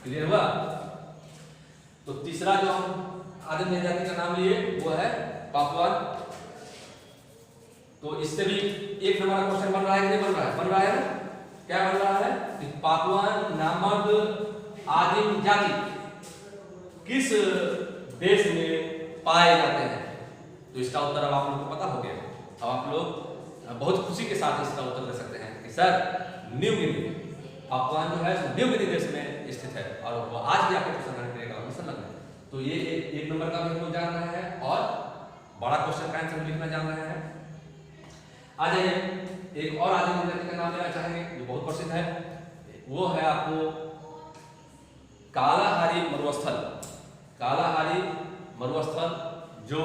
क्लियर हुआ। तो तीसरा जो हम आदिम जनजाति का नाम लिए वो है पापुआन। तो इससे भी 1 नंबर का क्वेश्चन बन रहा है कि नहीं बन रहा है, बन रहा है ना। क्या बन रहा है कि पापुआन नामक आदिम जाति किस देश में पाए जाते हैं? तो इसका उत्तर अब आप लोग को पता हो गया। अब आप लोग बहुत खुशी के साथ इसका उत्तर दे सकते हैं कि सर न्यू गिनी, पापुआ जो है न्यू गिनी देश में स्थित है और वो आज भी आपके संग्रहण क्रियाकलाप में संलग्न है। तो ये एक नंबर का भी हम लोग जान रहे हैं और बड़ा क्वेश्चन का आंसर लिखना जान रहे हैं। आ जाइए, एक और आदिम जनजाति का नाम लेना चाहेंगे जो बहुत प्रसिद्ध है, वो है आपको कालाहारी मरुस्थल। कालाहारी मरुस्थल जो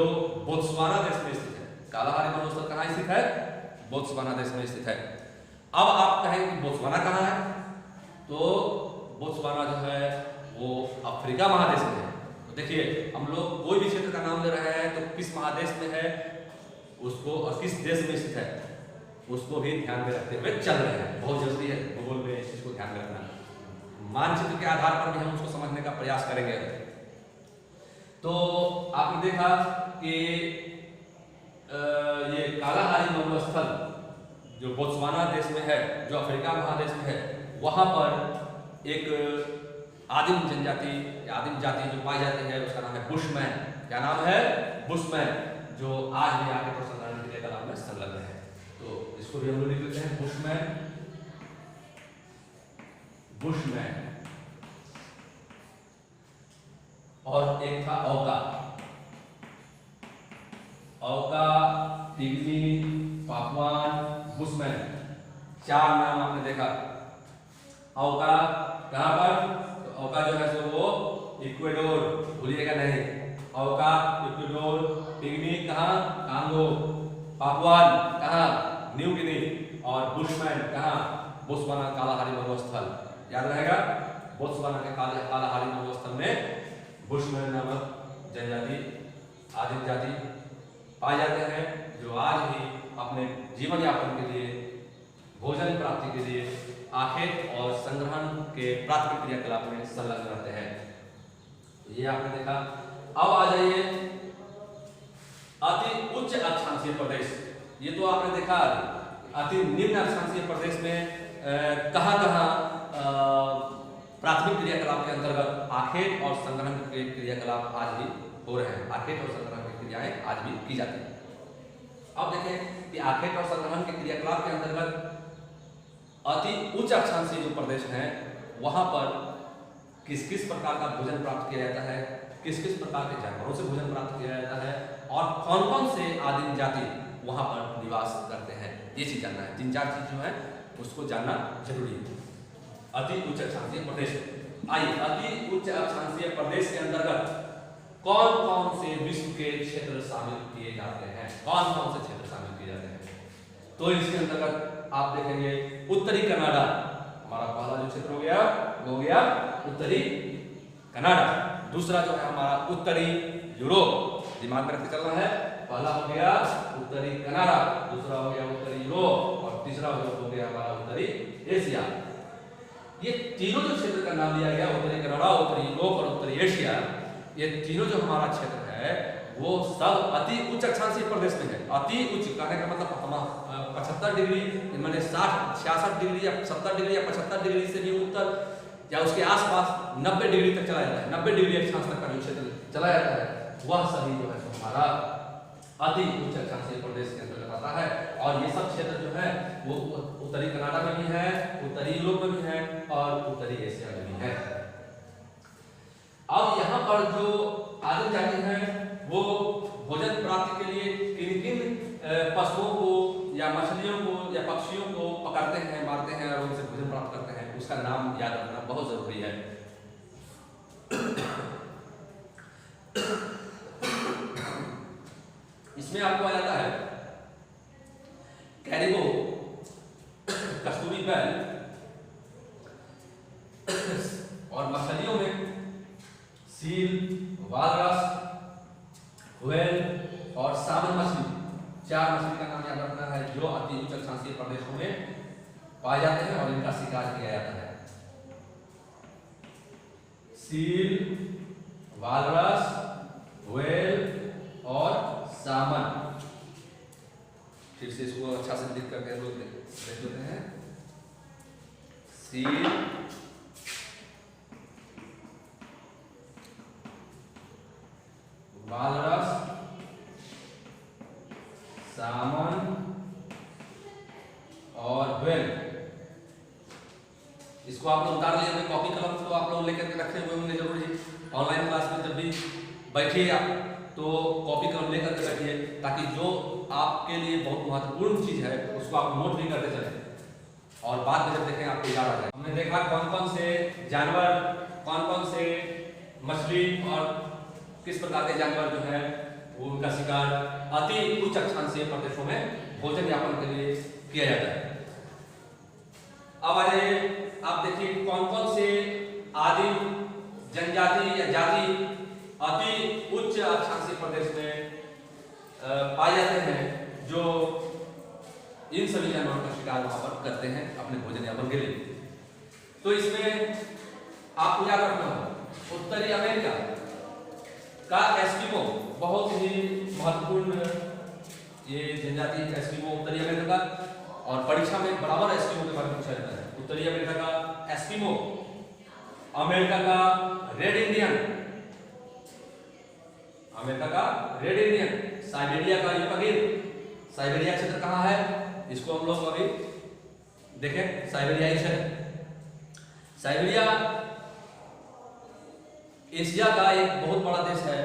बोत्सवाना देश में स्थित है। कालाहारी मरुस्थल कहाँ स्थित है? बोत्सवाना देश में स्थित है। अब आप कहेंगे कि बोत्सवाना कहाँ है? तो बोत्सवाना जो है वो अफ्रीका महादेश में है। तो देखिए, हम लोग कोई भी क्षेत्र का नाम ले रहे हैं तो किस महादेश में है उसको और किस देश में स्थित है उसको भी ध्यान में रखते हुए चल रहे हैं। बहुत जरूरी है भूगोल में इस चीज को ध्यान में रखना। मानचित्र के आधार पर भी हम उसको समझने का प्रयास करेंगे। तो आपने देखा कि ये कालाहारी मरुस्थल जो बोत्सवाना देश में है, जो अफ्रीका महादेश में है, वहां पर एक आदिम जनजाति या आदिम जाति जो पाई जाती है उसका नाम है बुशमैन। क्या नाम है? बुशमैन, जो आज भी आगे तो संग्रहण क्रियाकलाप में संलग्न है। तो इसको भी हम लोग लिख लेते हैं बुशमैन। बुशमैन। और एक था औका। औका, पिग्मी, पापुआन, बुशमैन, चार नाम आपने देखा। औका कहां पर? तो औका जो है सो वो इक्वेडोर, भूलिएगा नहीं। औका इक्वेडोर, पिग्मी कहां? कांगो, पापुआन कहां? न्यू गिनी, और बुशमैन कहां? बोत्सवाना कालाहारी मरुस्थल। याद रहेगा, बोत्सवाना के कालाहारी मरुस्थल में बुशमैन नामक जनजाति, आदिम जाति पाए जाते हैं, जो आज भी अपने जीवन यापन के लिए, भोजन प्राप्ति के लिए आखेट और संग्रहण के प्राथमिक क्रियाकलाप में संलग्न रहते हैं। तो ये आपने देखा। अब आ जाइए अति उच्च अक्षांशीय प्रदेश। ये तो आपने देखा। अति निम्न अक्षांशीय प्रदेश में कहां-कहां प्राथमिक क्रियाकलाप के अंतर्गत आखेट और संग्रहण के क्रियाकलाप आज भी हो रहे हैं। आखेट और संग्रहण की क्रियाएं आज भी की जाती हैं। अब देखें कि आखेट और संग्रहण के क्रियाकलाप के अंतर्गत अति उच्च अक्षांशीय जो प्रदेश हैं वहां पर किस किस प्रकार का भोजन प्राप्त किया जाता है, किस किस प्रकार के जानवरों से भोजन प्राप्त किया जाता है और कौन कौन से आदिम जाति वहां पर निवास करते हैं, ये चीज जानना है। 3-4 चीज जो है उसको जानना जरूरी है। अति उच्च अक्षांशीय प्रदेश। आइए, अति उच्च अक्षांशीय प्रदेश के अंतर्गत कौन कौन से विश्व के क्षेत्र शामिल किए जाते हैं? कौन कौन से क्षेत्र शामिल किए जाते हैं? तो इसके अंतर्गत आप देखेंगे उत्तरी कनाडा, हमारा पहला जो क्षेत्र हो गया उत्तरी कनाडा। दूसरा जो है हमारा उत्तरी यूरोप, दिमाग में रखते चलना है। पहला हो गया उत्तरी कनाडा, दूसरा हो गया उत्तरी यूरोप और तीसरा हो गया हमारा उत्तरी एशिया। ये तीनों जो क्षेत्र का नाम लिया गया, उत्तरी कनाडा, उत्तरी यूरोप और उत्तरी एशिया, ये तीनों जो हमारा क्षेत्र है वो सब अति उच्च अक्षांशीय प्रदेश में है। अति उच्च कहने का मतलब 75 डिग्री माने 66 डिग्री या 70 डिग्री या 75 डिग्री से भी उत्तर या उसके आसपास 90 डिग्री तक चला जाता है। 90 डिग्री अक्षांश तक का जो क्षेत्र चला जाता है वह सभी जो है हमारा अति उच्च अक्षांशीय प्रदेश के अंतर्गत आता है। और ये सब क्षेत्र जो है वो उत्तरी कनाडा में भी है, उत्तरी यूरोप में भी है और उत्तरी एशिया में भी है। अब यहाँ पर जो आदिम जाति है वो भोजन प्राप्ति के लिए किन किन पशुओं को या मछलियों को या पक्षियों को पकड़ते हैं, मारते हैं और उनसे भोजन प्राप्त करते हैं, उसका नाम याद रखना बहुत जरूरी है। इसमें आपको आ जाता है कैरिबो, कस्तूरी बैल और मछलियों में सील, वालरस, व्हेल और सामन मछली। 4 मछली का नाम याद रखना है जो अति उच्च अक्षांशीय प्रदेशों में पाए जाते हैं और इनका शिकार किया जाता है। सील, वालरस, व्हेल और सामन। फिर से इसको अच्छा से लिख करके देख लेते हैं। सील, सामन और व्हेन। इसको आप लोग उतार लिए, कॉपी कलम तो आप लोग लेकर के रखे हुए होंगे जरूरी। ऑनलाइन क्लास में जब भी बैठिए आप तो कॉपी कलम लेकर के रखिए, ताकि जो आपके लिए बहुत महत्वपूर्ण चीज है उसको आप नोट भी करते चलें और बाद में जब देखें आपको याद आ जाए। हमने देखा कौन कौन से जानवर, कौन कौन से मछली और किस प्रकार के जानवर जो है वो उनका शिकार अति उच्च अक्षांशीय प्रदेशों में भोजन यापन के लिए किया जाता है। अब आ जाइए, आप देखिए कौन कौन से आदिम जनजाति या जाति अति उच्च अक्षांशीय प्रदेश में पाए जाते हैं, जो इन सभी जानवरों का शिकार वहां पर करते हैं अपने भोजन यापन के लिए। तो इसमें आपको याद रखना हो, उत्तरी अमेरिका का एस्किमो बहुत ही महत्वपूर्ण ये जनजाति एस्किमो उत्तरी अमेरिका का, और परीक्षा में बराबर एस्किमो के बारे में पूछा जाता है। उत्तरी अमेरिका का एस्किमो, अमेरिका का रेड इंडियन, अमेरिका का रेड इंडियन, साइबेरिया का यूकागिर। साइबेरिया क्षेत्र कहाँ है, इसको हम लोग अभी देखें। साइबेरिया क्षेत्र, साइबेरिया एशिया का एक बहुत बड़ा देश है,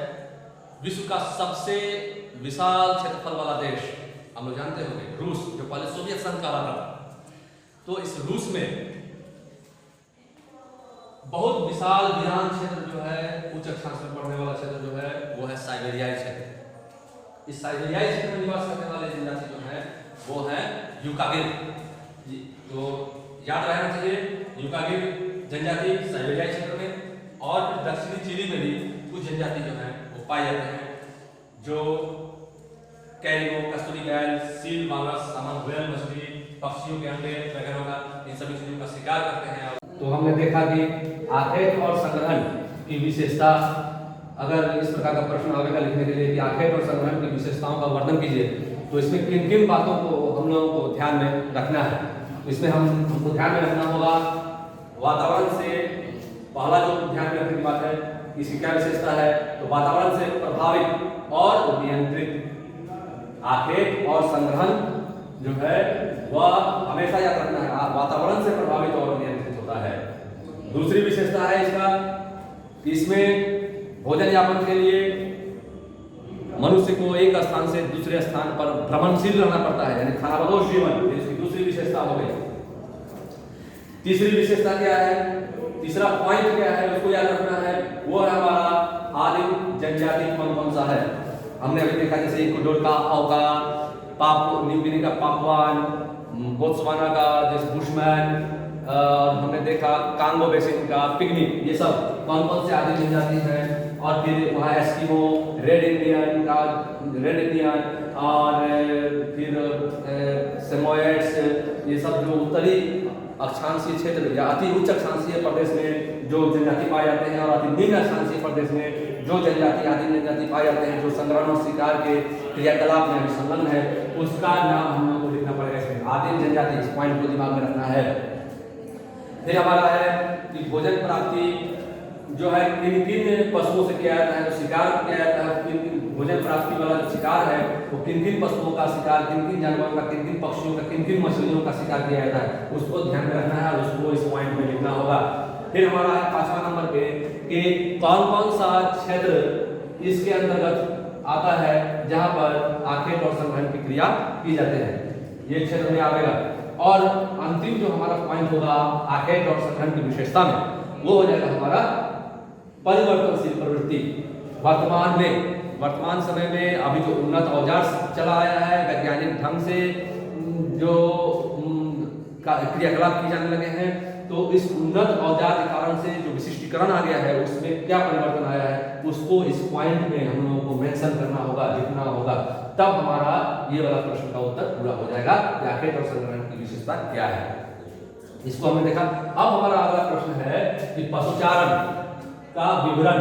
विश्व का सबसे विशाल क्षेत्रफल वाला देश हम लोग जानते होंगे, रूस, जो पहले सोवियत संघ कहा था। तो इस रूस में बहुत विशाल वीरान क्षेत्र जो है, उच्च अक्षांश में पड़ने वाला क्षेत्र जो है वो है साइबेरियाई क्षेत्र। इस साइबेरियाई क्षेत्र में निवास करने वाले जनजाति जो है वो है यूकागिर। तो याद रहना चाहिए, यूकागिर जनजाति साइबेरियाई क्षेत्र में, और दक्षिणी चिली में भी कुछ जनजाति जो है वो पाए जाते हैं, जो कैरिगो, कस्तूरी बैल, सील, मांगस, सामन, व्हेल मछली, पक्षियों के अंडे वगैरह का, इन सभी चीजों का शिकार करते हैं। तो हमने देखा कि आखेट और संग्रहण की विशेषता, अगर इस प्रकार का प्रश्न आवेगा लिखने के लिए कि आखेट और संग्रहण की विशेषताओं का वर्णन कीजिए, तो इसमें किन किन बातों को हम लोगों को ध्यान में रखना है। इसमें हमको ध्यान में रखना होगा वातावरण से, पहला जो ध्यान में रखने की बात है, इसकी क्या विशेषता है, तो वातावरण से प्रभावित और नियंत्रित। आखेट और संग्रहण जो है वह हमेशा याद रखना है, वातावरण से प्रभावित और नियंत्रित होता है। दूसरी विशेषता है इसका, इसमें भोजन यापन के लिए मनुष्य को एक स्थान से दूसरे स्थान पर भ्रमणशील रहना पड़ता है, यानी खानाबदोश जीवन, इसकी दूसरी विशेषता हो गई। तीसरी विशेषता क्या है, तीसरा पॉइंट क्या है उसको याद रखना है, वो है हमारा आदिम जनजाति कौन कौन सा है। हमने अभी देखा जैसे इक्वाडोर का औका, न्यू गिनी का पापुआन, बोत्सवाना का जैसे बुशमैन, और हमने देखा कांगो बेसिन का पिग्मी, ये सब कौन कौन से आदिम जनजाति हैं। और फिर वहाँ एस्किमो, रेड इंडियन, और फिर सेमोयड्स, ये सब जो उत्तरी अक्षांशीय क्षेत्र या अति उच्च अक्षांशीय प्रदेश में जो जनजाति पाए जाते हैं, और अति निम्न अक्षांशीय प्रदेश में जो जनजाति आदिम जनजाति पाए जाते हैं, जो संग्रहण और शिकार के क्रियाकलाप में संलग्न है, उसका नाम हम लोग को लिखना पड़ेगा इसमें, आदिम जनजाति। इस पॉइंट को दिमाग में रखना है। फिर हमारा है कि भोजन प्राप्ति जो है किन किन पशुओं से किया जाता है, तो शिकार किया जाता है, किन किन भोजन प्राप्ति वाला जो शिकार है वो किन किन पशुओं का शिकार, किन किन जानवरों का, किन किन पक्षियों का, किन किन मछलियों का शिकार किया जाता है, उसको ध्यान में रखना है और उसको इस पॉइंट में लिखना होगा। फिर हमारा है 5वां नंबर पे कि कौन कौन सा क्षेत्र इसके अंतर्गत आता है जहां पर आखेट और संग्रहण की क्रिया की जाते हैं, ये क्षेत्र में आवेगा। और अंतिम जो हमारा पॉइंट होगा आखेट और संग्रहण की विशेषता में, वो हो जाएगा हमारा परिवर्तनशील प्रवृत्ति। वर्तमान समय में अभी जो उन्नत औजार चला आया है, वैज्ञानिक ढंग से जो क्रियाकलाप की जाने लगे हैं, तो इस उन्नत औजार के कारण से जो विशिष्टीकरण आ गया है उसमें क्या परिवर्तन आया है, उसको इस पॉइंट में हम लोगों को मेंशन करना होगा, लिखना होगा, तब हमारा ये वाला प्रश्न का उत्तर पूरा हो जाएगा कि आखेट और संग्रहण की विशेषता क्या है। इसको हमने देखा। अब हमारा अगला प्रश्न है कि पशुचारण का विवरण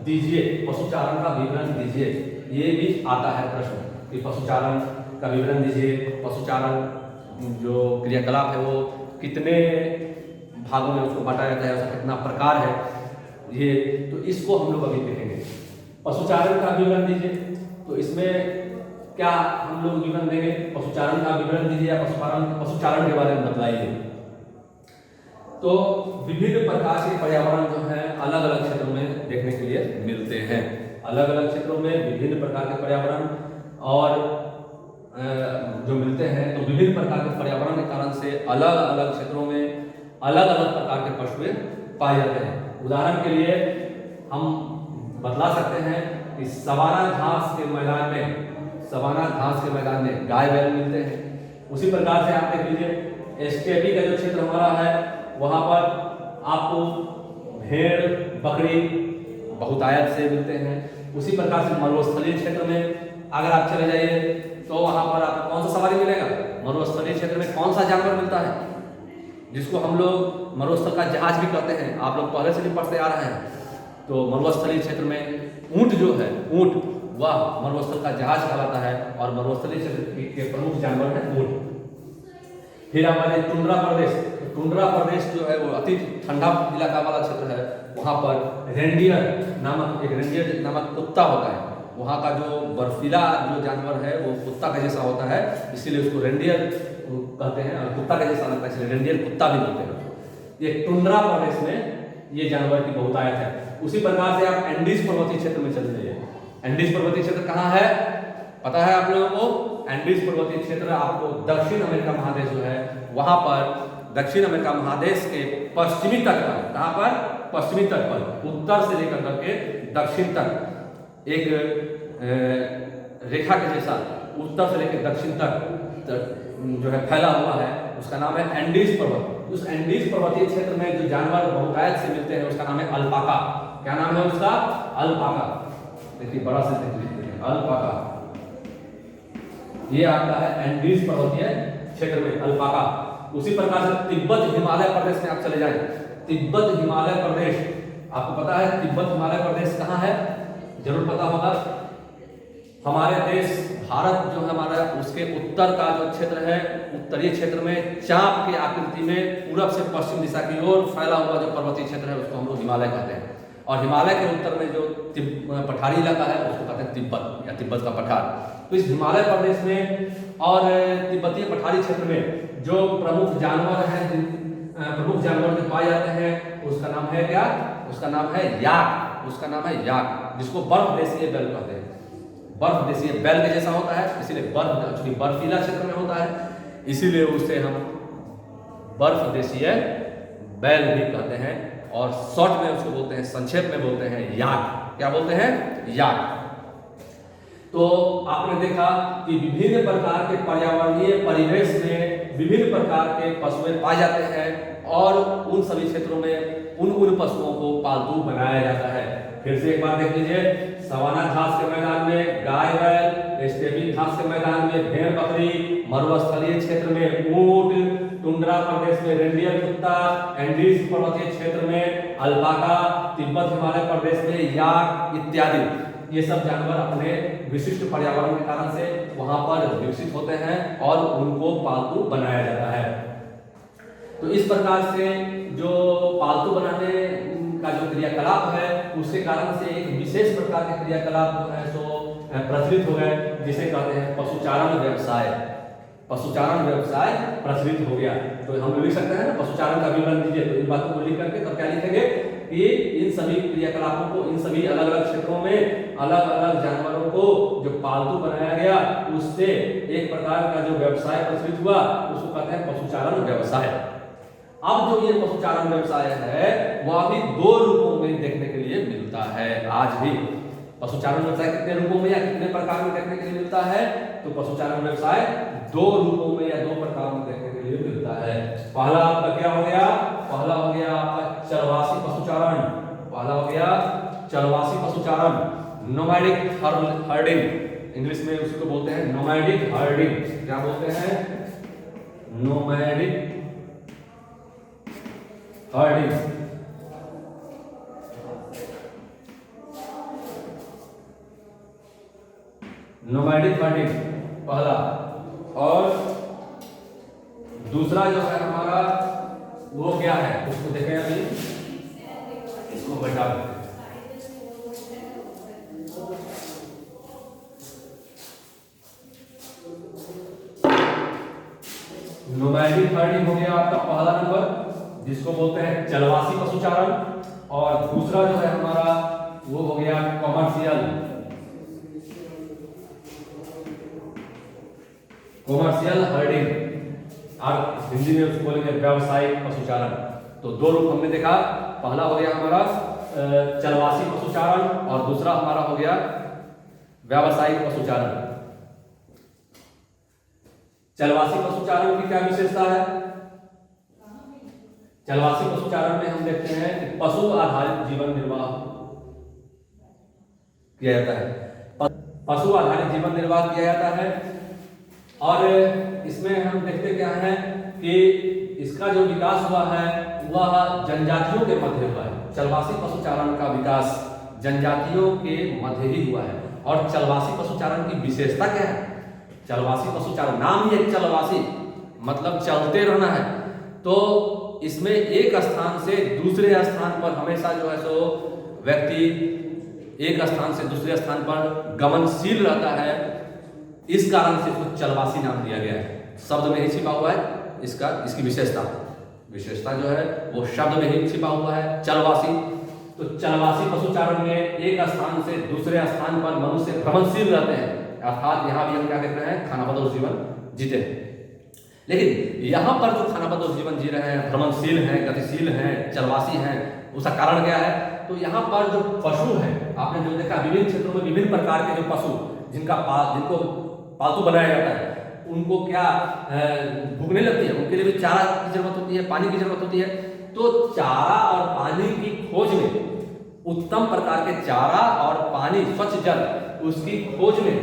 दीजिए, पशुचारण का विवरण दीजिए। ये भी आता है प्रश्न कि पशुचारण का विवरण दीजिए, पशुचारण जो क्रियाकलाप है वो कितने भागों में उसको बांटा जाता है, उसका कितना प्रकार है, ये तो इसको हम लोग अभी देखेंगे। पशुचारण का विवरण दीजिए, तो इसमें क्या हम लोग विवरण देंगे, पशुचारण का विवरण दीजिए या पशुचारण के बारे में बताइए। तो विभिन्न प्रकार के पर्यावरण जो है अलग अलग क्षेत्रों में देखने के लिए मिलते हैं। अलग अलग क्षेत्रों में विभिन्न प्रकार के पर्यावरण और जो मिलते हैं, तो विभिन्न प्रकार के पर्यावरण के कारण से अलग अलग क्षेत्रों में अलग अलग प्रकार के पशुएं पाए जाते हैं। उदाहरण के लिए हम बतला सकते हैं कि सवाना घास के मैदान में गाय बैल मिलते हैं। उसी प्रकार से आप देख लीजिए एस्टेपी का जो क्षेत्र हमारा है वहाँ पर आपको भेड़ बकरी बहुतायत से मिलते हैं। उसी प्रकार से मरुस्थलीय क्षेत्र में अगर आप चले जाइए तो वहाँ पर आपको कौन सा सवारी मिलेगा, मरुस्थलीय क्षेत्र में कौन सा जानवर मिलता है, जिसको हम लोग मरुस्थल का जहाज भी कहते हैं, आप लोग पहले से भी पढ़ते आ रहे हैं। तो मरुस्थलीय क्षेत्र में ऊंट जो है, ऊंट वह मरुस्थल का जहाज कहलाता है और मरुस्थलीय क्षेत्र के प्रमुख जानवर है ऊंट। फिर हमारे टुंड्रा प्रदेश जो है वो अति ठंडा इलाका वाला क्षेत्र है। वहाँ पर रेंडियर नामक कुत्ता होता है। वहाँ का जो बर्फीला जो जानवर है वो कुत्ता का जैसा होता है, इसीलिए उसको रेंडियर कहते हैं और कुत्ता का जैसा लगता है, इसलिए रेंडियर कुत्ता भी बोलते हैं। ये टुंड्रा प्रदेश में ये जानवर की बहुतायत है। उसी प्रकार से आप एंडीज पर्वतीय क्षेत्र में चले जाइए। एंडीज पर्वतीय क्षेत्र कहाँ है पता है आप लोगों को? एंडीज पर्वतीय क्षेत्र आपको दक्षिण अमेरिका महादेश जो है वहाँ पर दक्षिण अमेरिका महादेश के पश्चिमी तट पर, कहाँ पर? पश्चिमी तट पर, उत्तर से लेकर करके दक्षिण तक एक रेखा के जैसा उत्तर से लेकर दक्षिण तक जो है फैला हुआ है, उसका नाम है एंडीज पर्वत। उस एंडीज पर्वतीय क्षेत्र में जो जानवर बहुतायत से मिलते हैं उसका नाम है अल्पाका। क्या नाम है उसका? अल्पाका। देखिए बड़ा से देखिए अल्पाका, ये आता है एंडीज पर्वतीय क्षेत्र में अल्पाका। उसी प्रकार से तिब्बत हिमालय प्रदेश में आप चले जाएं। तिब्बत हिमालय प्रदेश, आपको पता है तिब्बत हिमालय प्रदेश कहाँ है? जरूर पता होगा। हमारे देश भारत जो है हमारा, उसके उत्तर का जो क्षेत्र है, उत्तरीय क्षेत्र में चाप की आकृति में पूरब से पश्चिम दिशा की ओर फैला हुआ जो पर्वतीय क्षेत्र है उसको हम लोग हिमालय कहते हैं। और हिमालय के उत्तर में जो पठारी इलाका है उसको कहते हैं तिब्बत या तिब्बत का पठार। तो इस हिमालय प्रदेश में और तिब्बतीय पठारी क्षेत्र में जो प्रमुख जानवर हैं, प्रमुख जानवर जो पाए जाते हैं उसका नाम है क्या? उसका नाम है याक। उसका नाम है याक, जिसको बर्फ देशीय बैल कहते हैं। बर्फ देशीय बैल के जैसा होता है, इसीलिए बर्फीला क्षेत्र में होता है, इसीलिए उसे हम बर्फ देशीय बैल भी कहते हैं। और शॉर्ट में उसको बोलते हैं, संक्षेप में बोलते हैं याक। क्या बोलते हैं? याक। तो आपने देखा कि विभिन्न प्रकार के पर्यावरणीय परिवेश में विभिन्न प्रकार के पशुएं पाए जाते हैं और उन सभी क्षेत्रों में उन पशुओं को पालतू बनाया जाता है। फिर से एक बार देख लीजिए, सवाना घास के मैदान में गाय बैल, स्टेपी घास के मैदान में भेड़ बकरी, मरुस्थलीय क्षेत्र में ऊंट, टुंड्रा प्रदेश में रेंडियर कुत्ता, एंडीज पर्वतीय क्षेत्र में अल्पाका, तिब्बत हिमालय प्रदेश में याक इत्यादि। ये सब जानवर अपने विशिष्ट पर्यावरण के कारण से वहां पर विकसित होते हैं और उनको पालतू बनाया जाता है। तो इस प्रकार से जो पालतू बनाने का जो क्रियाकलाप है उसके कारण से एक विशेष प्रकार के क्रियाकलाप जो है सो प्रचलित हो गए, जिसे कहते हैं पशुचारण व्यवसाय। पशुचारण व्यवसाय प्रचलित हो गया। तो हम लिख सकते हैं ना, पशुचारण का विवरण दीजिए। तो इन बातों को लिख करके तब क्या लिखेंगे कि इन सभी क्रियाकलापों को, इन सभी अलग अलग क्षेत्रों में अलग अलग जानवरों को जो पालतू बनाया गया उससे एक प्रकार का जो व्यवसाय प्रचलित हुआ उसको कहते हैं पशुचारण व्यवसाय। अब जो ये पशुचारण व्यवसाय है वह अभी दो रूपों में देखने के लिए मिलता है। आज भी पशुचारण व्यवसाय कितने रूपों में या कितने प्रकार में देखने के लिए मिलता है? तो पशुचारण व्यवसाय दो रूपों में या दो प्रकार में देखने के लिए मिलता है। पहला आपका क्या हो गया? पहला हो गया आपका चरवासी पशुचारण। पहला हो गया चरवासी पशुचारण, नोमैडिक हर्डिंग, इंग्लिश में उसको बोलते हैं नोमैडिक हर्डिंग। क्या बोलते हैं? Nomadic herding. नोमैडिक हर्डिंग पहला। और दूसरा जो है हमारा वो क्या है उसको देखें। अभी इसको बैठा देते हैं। नोमैडिक हर्डिंग हो गया आपका पहला नंबर, जिसको बोलते हैं चलवासी पशुचारण। और दूसरा जो है हमारा वो हो गया कॉमर्शियल हर्डिंग, और हिंदी में उसको बोलेंगे व्यावसायिक पशुचारण। तो दो रूप हमने देखा, पहला हो गया हमारा चलवासी पशुचारण और दूसरा हमारा हो गया व्यावसायिक पशुचारण। चलवासी पशुचारण की क्या विशेषता है? चलवासी पशुचारण में हम देखते हैं कि पशु आधारित जीवन निर्वाह किया जाता है, पशु आधारित जीवन निर्वाह किया जाता है। और इसमें हम देखते क्या है कि इसका जो विकास हुआ है वह जनजातियों के मध्य हुआ है। चलवासी पशुचारण का विकास जनजातियों के मध्य ही हुआ है। और चलवासी पशुचारण की विशेषता क्या है? चलवासी पशुचारण, नाम ही एक चलवासी मतलब चलते रहना है। तो इसमें एक स्थान से दूसरे स्थान पर हमेशा जो है सो व्यक्ति एक स्थान से दूसरे स्थान पर गमनशील रहता है, इस कारण से इसको चलवासी नाम दिया गया है। शब्द में ही छिपा हुआ है इसकी विशेषता जो है वो शब्द में ही छिपा हुआ है, चलवासी। तो चलवासी पशुचारण में एक स्थान से दूसरे स्थान पर मनुष्य भ्रमणशील रहते हैं, अर्थात यहाँ भी हम क्या कहते हैं, खानाबदोश जीवन जीते हैं। लेकिन यहाँ पर जो खानाबदोश जीवन जी रहे हैं, भ्रमणशील हैं, गतिशील हैं, चलवासी हैं, उसका कारण क्या है? तो यहाँ पर जो पशु है, आपने जो देखा विभिन्न क्षेत्रों में विभिन्न प्रकार के जो पशु जिनको पालतू बनाया जाता है, उनको क्या भूखने लगती है, उनके लिए भी चारा की जरूरत होती है, पानी की जरूरत होती है। तो चारा और पानी की खोज में, उत्तम प्रकार के चारा और पानी, स्वच्छ जल, उसकी खोज में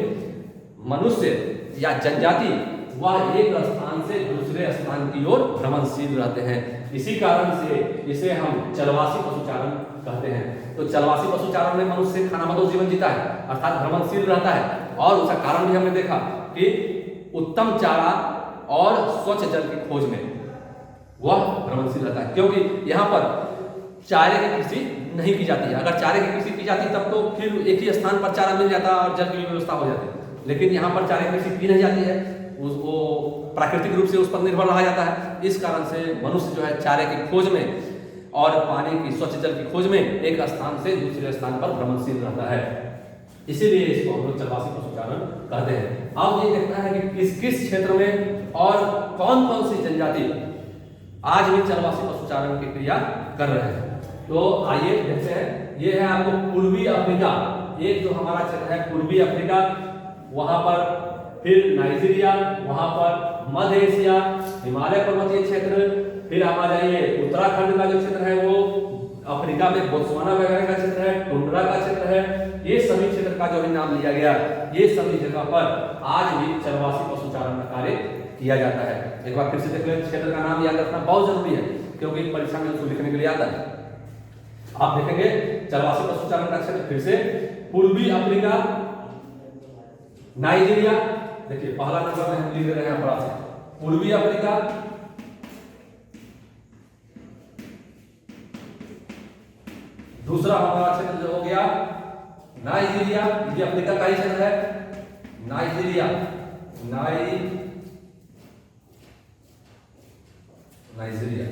मनुष्य या जनजाति वह एक स्थान से दूसरे स्थान की ओर भ्रमणशील रहते हैं। इसी कारण से इसे हम चलवासी पशुचारण कहते हैं। तो चलवासी पशुचारण में मनुष्य खानाबदोश जीवन जीता है, अर्थात भ्रमणशील रहता है। और उसका कारण भी हमने देखा कि उत्तम चारा और स्वच्छ जल की खोज में वह भ्रमणशील रहता है, क्योंकि यहाँ पर चारे की कृषि नहीं की जाती है। अगर चारे की कृषि की जाती तब तो फिर एक ही स्थान पर चारा मिल जाता और जल की व्यवस्था हो जाती, लेकिन यहाँ पर चारे की कृषि की नहीं जाती है, वो प्राकृतिक रूप से उस पर निर्भर रहा जाता है। इस कारण से मनुष्य जो है चारे की खोज में और पानी की, स्वच्छ जल की खोज में एक स्थान से दूसरे स्थान पर भ्रमणशील रहता है, इसीलिए इसको हम लोग चलवासी पशुचारण कहते हैं। अब ये देखना है कि किस किस क्षेत्र में और कौन कौन सी जनजाति आज भी चलवासी पशुचारण की क्रिया कर रहे हैं। तो आइए देखते हैं। ये है आपको पूर्वी अफ्रीका, एक जो हमारा क्षेत्र है पूर्वी अफ्रीका, वहां पर फिर नाइजीरिया, वहां पर मध्य एशिया, हिमालय पर्वतीय क्षेत्र, फिर हम आ जाइए उत्तराखंड का जो क्षेत्र है वो अफ्रीका में बोत्सवाना वगैरह का क्षेत्र है, टुंड्रा का क्षेत्र है। ये सभी क्षेत्र का जो भी नाम लिया गया, ये सभी जगह पर आज भी चलवासी पशुचारण का कार्य किया जाता है। एक बार फिर से देख लें, क्षेत्र का नाम याद रखना बहुत जरूरी है, क्योंकि परीक्षा में उसको लिखने के लिए आता है। आप देखेंगे चलवासी पशुचारण का क्षेत्र फिर से पूर्वी अफ्रीका, नाइजीरिया, देखिए पहला नंबर में हम लिख रहे हैं अपराध से पूर्वी अफ्रीका, दूसरा हमारा क्षेत्र जो हो गया नाइजीरिया, ये अफ्रीका का ही क्षेत्र है, नाइजीरिया, नाइजीरिया।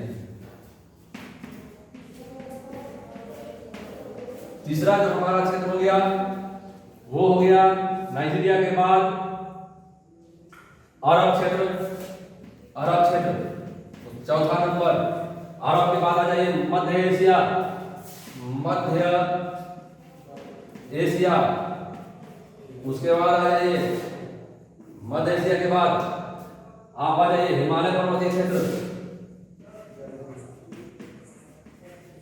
तीसरा जो हमारा क्षेत्र हो गया वो हो गया नाइजीरिया के बाद अरब क्षेत्र, चौथा नंबर। अरब के बाद आ जाइए मध्य एशिया, उसके बाद आ जाइए मध्य एशिया के बाद आप आ जाइए हिमालय पर्वतीय क्षेत्र,